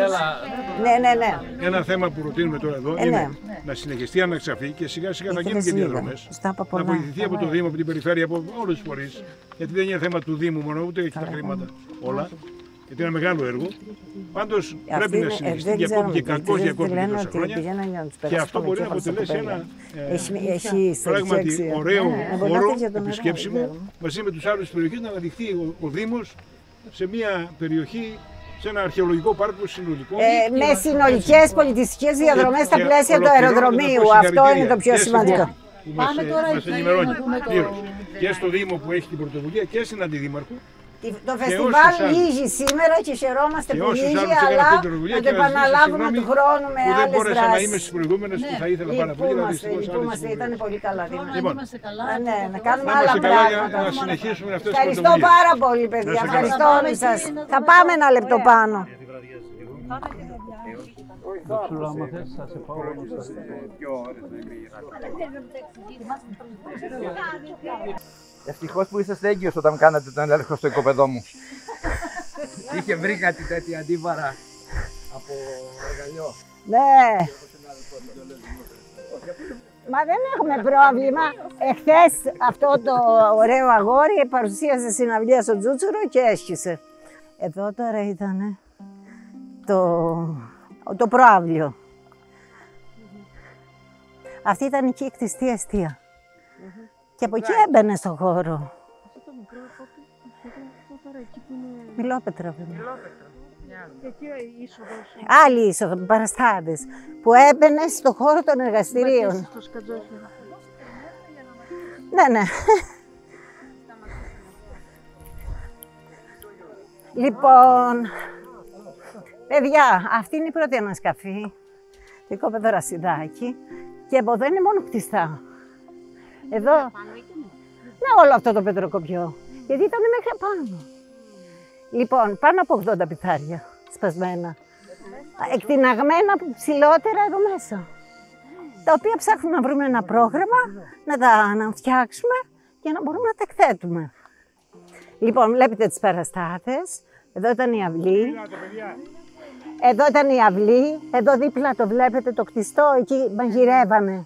ναι. Ένα θέμα που προτείνουμε τώρα εδώ είναι να συνεχιστεί η αναξαφή και σιγά σιγά να γίνουν και διαδρομές. Να βοηθηθεί από το Δήμο, από την περιφέρεια, από όλους τους φορείς. Γιατί δεν είναι θέμα του Δήμου μόνο, ούτε έχει τα χρήματα όλα. Γιατί είναι ένα μεγάλο έργο. Πάντως πρέπει να συνεχιστεί και ακόμη και κακώς για ακόμη τόσα χρόνια. Και αυτό μπορεί να αποτελέσει ένα πράγματι ωραίο χώρο επισκέψιμο μαζί με τους άλλους περιοχές, να αναδειχθεί ο Δήμος σε μια περιοχή, σε ένα αρχαιολογικό πάρκο συνολικό. Με συνολικές πολιτιστικές διαδρομές στα πλαίσια του αεροδρομίου. Αυτό είναι το πιο σημαντικό. Πάμε τώρα μας ενημερώνει πλήρως. Και στο Δήμο που έχει την πρωτοβουλία και στην Αντιδήμαρχο. Το φεστιβάλ λύγει σήμερα και χαιρόμαστε που λύγει, αλλά να το επαναλάβουμε του χρόνου με άλλες δράσεις. Δεν μπόρεσα να είμαι στις προηγούμενες που θα ήθελα πάρα πολύ. Λυπούμαστε, ήταν πολύ καλά. Λοιπόν, να κάνουμε άλλα πράγματα. Να συνεχίσουμε αυτές τις Ευχαριστώ πάρα πολύ, παιδιά. Ευχαριστώ όλους σας. Θα πάμε ένα λεπτό πάνω. Ευτυχώς που είσαστε έγκυος όταν κάνατε τον έλεγχο στο οικοπεδό μου. Είχε βρει κάτι τέτοια αντίβαρα από εργαλειό. Ναι. Μα δεν έχουμε πρόβλημα. Εχθές αυτό το ωραίο αγόρι παρουσίασε συναυλία στο Τζούτσουρο και έσχισε. Εδώ τώρα ήταν το προαύλιο. Αυτή ήταν η κτιστή εστία. Και από εκεί έμπαινε στον χώρο. Αυτό το μικρό τώρα εκεί που είναι... Μιλόπετρα. Εκεί η είσοδος. Άλλη είσοδο, με παραστάτες, που έμπαινε στον χώρο των εργαστηρίων. Στο σκατζόχυρο. Ναι. Λοιπόν, παιδιά, αυτή είναι η πρώτη ανασκαφή. Το οικόπεδο Ρασιδάκη. Και από εδώ είναι μόνο κτιστά. Εδώ, ναι, όλο αυτό το πετροκοπιό, γιατί ήταν μέχρι πάνω. Λοιπόν, πάνω από 80 πιθάρια σπασμένα, εκτιναγμένα ψηλότερα εδώ μέσα, τα οποία ψάχνουμε να βρούμε ένα πρόγραμμα, να φτιάξουμε για να μπορούμε να τα εκθέτουμε. Λοιπόν, βλέπετε τις παραστάτες, εδώ ήταν η αυλή, εδώ δίπλα το βλέπετε το κτιστό, εκεί μαγειρεύανε.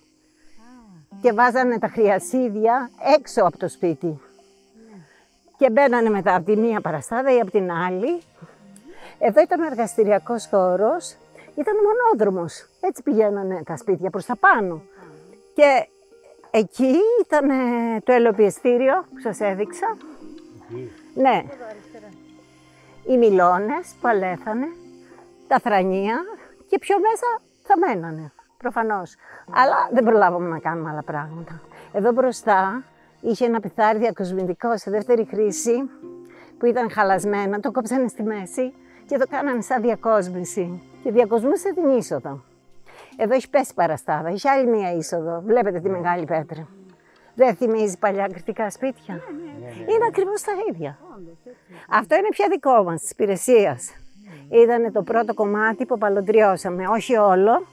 Και βάζανε τα χρειασίδια έξω από το σπίτι. Και μπαίνανε μετά από τη μία παραστάδα ή από την άλλη. Εδώ ήταν ο εργαστηριακός χώρος, ήταν μονόδρομος. Έτσι πηγαίνανε τα σπίτια προς τα πάνω. Και εκεί ήταν το ελαιοπιεστήριο που σας έδειξα. Ναι. Οι μιλώνες που αλέθανε, τα θρανία και πιο μέσα θα μένανε. Προφανώς. Αλλά δεν προλάβαμε να κάνουμε άλλα πράγματα. Εδώ μπροστά είχε ένα πιθάρι διακοσμητικό σε δεύτερη χρήση που ήταν χαλασμένο. Το κόψανε στη μέση και το κάνανε σαν διακόσμηση. Και διακοσμούσε την είσοδο. Εδώ έχει πέσει παραστάδα, έχει άλλη μία είσοδο. Βλέπετε τη μεγάλη πέτρα. Δεν θυμίζει παλιά κρητικά σπίτια. Είναι ακριβώς τα ίδια. Αυτό είναι πια δικό μας, της υπηρεσίας. Ήταν το πρώτο κομμάτι που παλωτριώσαμε. Όχι όλο.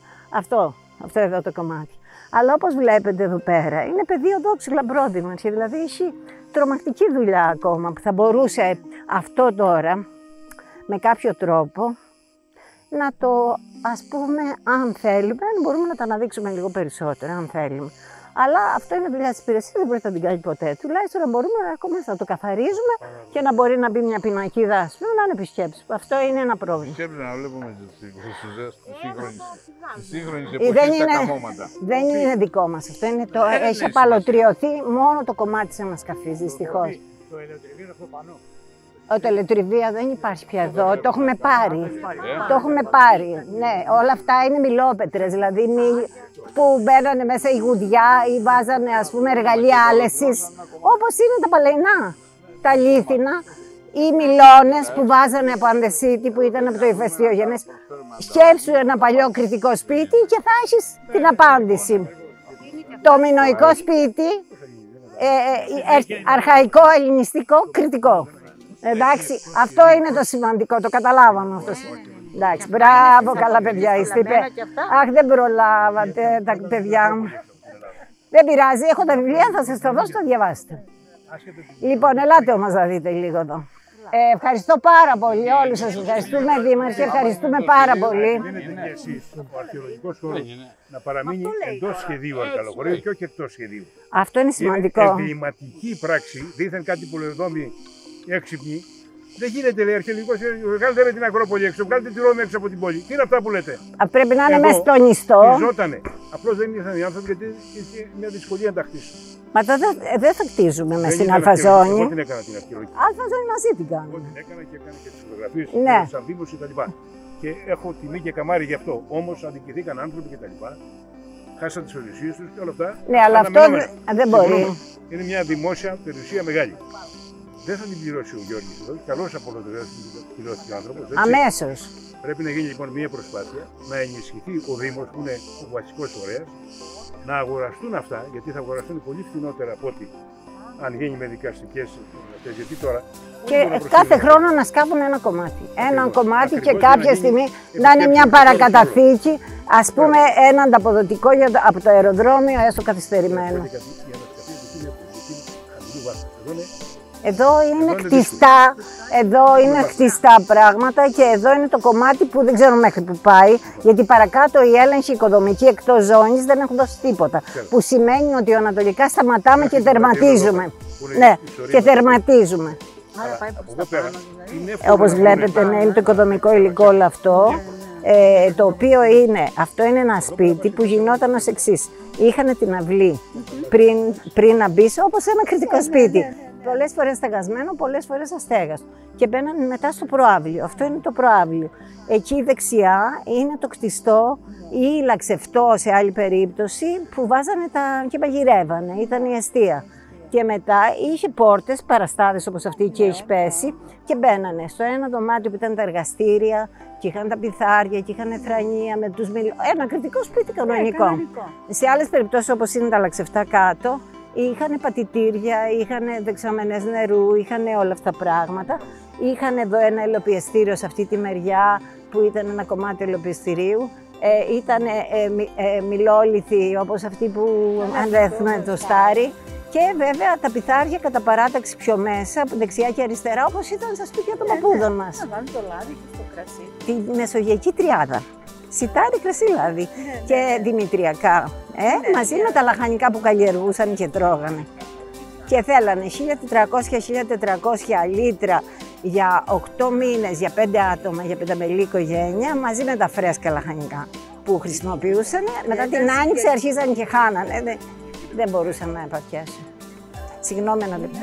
Αυτό εδώ το κομμάτι. Αλλά όπως βλέπετε εδώ πέρα, είναι πεδίο δόξου Λαμπρόδημαρχη, δηλαδή έχει τρομακτική δουλειά ακόμα που θα μπορούσε αυτό τώρα με κάποιο τρόπο να το, ας πούμε, αν θέλουμε, μπορούμε να το αναδείξουμε λίγο περισσότερο, αν θέλουμε. Αλλά αυτό είναι δουλειά της υπηρεσίας, δεν μπορεί να την κάνει ποτέ. Τουλάχιστον να μπορούμε ακόμα να το καθαρίζουμε και να μπορεί να μπει μια πινακίδα, ας πούμε, να είναι επισκέψεις. Αυτό είναι ένα πρόβλημα. Σκέψτε να βλέπουμε τις σύγχρονες εποχές τα καμώματα. Δεν είναι δικό μας αυτό, έχει απαλωτριωθεί μόνο το κομμάτι της ανασκαφής, δυστυχώς. Το ελαιοτριβείο είναι αυτό πάνω. Το ελαιοτριβείο δεν υπάρχει πια εδώ, το έχουμε πάρει. Το έχουμε πάρει, ναι. Όλα αυτά είναι μιλόπετρες, δηλαδή που μπαίνανε μέσα η γουδιά ή βάζανε, ας πούμε, εργαλεία άλεσης, όπως είναι τα παλαινά, τα λίθινα ή μιλώνες που βάζανε από ανδεσίτη που ήταν από το ηφαιστειογενές. Σκέψου ένα παλιό κρητικό σπίτι και θα έχεις την απάντηση. Το μινωικό σπίτι, αρχαϊκό, ελληνιστικό, κρητικό. Εντάξει, αυτό είναι το σημαντικό, το καταλάβαμε αυτό. Εντάξει, μπράβο, καλά παιδιά είστε. Αχ, δεν προλάβατε τα παιδιά μου. Δεν πειράζει, έχω τα βιβλία, θα σας τα δώσω, το διαβάσετε. Λοιπόν, ελάτε όμως να δείτε λίγο εδώ. Ευχαριστώ πάρα πολύ όλους σας, ευχαριστούμε Δήμαρχε, ευχαριστούμε πάρα πολύ. Δίνετε και εσείς ο αρχαιολογικός χώρος να παραμείνει εντός σχεδίου Αρκαλοχωρίου και όχι εκτός σχεδίου. Αυτό είναι σημαντικό. Είναι εγκληματική πράξη, δήθεν κάτι πολεοδόμοι έξυπνοι. Δεν γίνεται, λέει, αρχαιολογικός. Βγάλετε την Ακρόπολη έξω, βγάλετε τη Ρώμη έξω από την πόλη. Τι είναι αυτά που λέτε. Πρέπει να είναι μέσα στο νηστό. Ζώτανε. Απλώς δεν ήρθαν οι άνθρωποι γιατί είχε μια δυσκολία να τα χτίσουν. Μα τότε δεν θα κτίζουμε μες στην Εγώ Αλφαζόνη. την έκανα την αρχαιολογική. Αλφαζόνη μαζί την Εγώ κάνουμε. την έκανα και έκανα και τις φωτογραφίες Ναι. του Σαρδίμους και τα λοιπά. Και έχω τιμή και καμάρι γι' αυτό. Όμως αδικηθήκαν άνθρωποι και τα λοιπά. Χάσαν τις περιουσίες τους και όλα αυτά. Ναι, αλλά αυτό αναμενόμενα. δεν μπορεί. Συμφωνούμε. Είναι μια δημόσια περιουσία μεγάλη. Δεν θα την πληρώσει ο Γιώργης εδώ. Καλώς απολωτριώσει την πληρώσει ο άνθρωπος. Αμέσως. Πρέπει να γίνει λοιπόν μια προσπάθεια να ενισχυθεί ο Δήμος, που είναι ο βασικός φορέας, να αγοραστούν αυτά, γιατί θα αγοραστούν πολύ φθηνότερα από ό,τι αν γίνει με δικαστικές αυτές. Γιατί τώρα. Και κάθε χρόνο να σκάβουν ένα κομμάτι. Ένα κομμάτι και κάποια στιγμή να είναι μια παρακαταθήκη, ας πούμε ένα ανταποδοτικό από το αεροδρόμιο έστω καθυστερημένο. Εδώ είναι κτιστά, εδώ είναι κτιστά πράγματα και εδώ είναι το κομμάτι που δεν ξέρω μέχρι που πάει, γιατί παρακάτω οι έλεγχοι οικοδομικοί εκτός ζώνης δεν έχουν δώσει τίποτα. Που σημαίνει ότι ανατολικά σταματάμε και τερματίζουμε. Ναι, και τερματίζουμε. Άρα πάει προς τα πάνω, δηλαδή. Όπως βλέπετε, ναι, είναι το οικοδομικό υλικό όλο αυτό, το οποίο αυτό είναι ένα σπίτι που γινόταν ως εξής. Είχαν την αυλή πριν να μπεις, όπως ένα κριτικό σπίτι. Πολλές φορές στεγασμένο, πολλές φορές αστέγαστο. Και μπαίναν μετά στο προαύλιο. Αυτό είναι το προαύλιο. Εκεί δεξιά είναι το κτιστό ή λαξευτό σε άλλη περίπτωση που βάζανε και μαγειρεύανε. Ήταν η εστία. Και μετά είχε πόρτες, παραστάδες όπως αυτή και έχει πέσει και μπαίνανε στο ένα δωμάτιο που ήταν τα εργαστήρια και είχαν τα πιθάρια και είχαν θρανία με τους ένα κριτικό σπίτι κανονικό. Σε άλλες περιπτώσεις όπως είναι τα λαξευτά κάτω, είχαν πατητήρια, είχαν δεξαμενές νερού, είχαν όλα αυτά τα πράγματα. Είχαν εδώ ένα ελοποιεστήριο σε αυτή τη μεριά που ήταν ένα κομμάτι ελοποιεστηρίου. Ήταν μιλόλιθοι όπως αυτή που ανδέθουμε το στάρι. Και βέβαια τα πιθάρια κατά παράταξη πιο μέσα, δεξιά και αριστερά, όπως ήταν στα σπίτια των παππούδων μας. Να βάλουν το λάδι και στο κρασί. Τη μεσογειακή τριάδα. Σιτάρι, κρασί, λάδι και δημητριακά. Μαζί με τα λαχανικά που καλλιεργούσαν και τρώγανε. Και θέλανε 1.300-1.400 λίτρα για 8 μήνες, για 5 άτομα, για πενταμελή οικογένεια, μαζί με τα φρέσκα λαχανικά που χρησιμοποιούσαν. Μετά την άνοιξη αρχίζαν και χάνανε. Δεν μπορούσαν να επαρκέσουν. Συγγνώμη ένα λεπτό.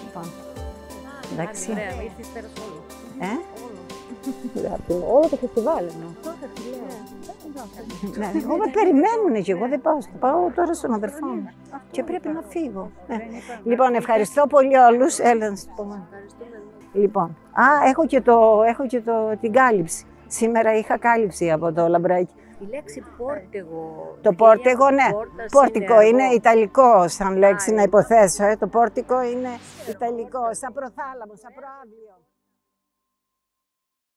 Λοιπόν, εντάξει. Ωραία, ήρθες πέρας όλο. Όλο το φεστιβάλ εννοώ. Ναι, εγώ με περιμένουν και εγώ δεν πάω. Θα πάω τώρα στον αδερφό μου. Και πρέπει να φύγω. Λοιπόν, ευχαριστώ πολύ όλους. Έλα να σου πω. Λοιπόν, έχω και την κάλυψη. Σήμερα είχα κάλυψη από το λαμπράκι. Η λέξη πόρτεγο. Το πόρτεγο, ναι. Πόρτικο είναι ιταλικό, σαν λέξη να υποθέσω. Το πόρτικο είναι ιταλικό, σαν προθάλαμο, σαν προάβλιο.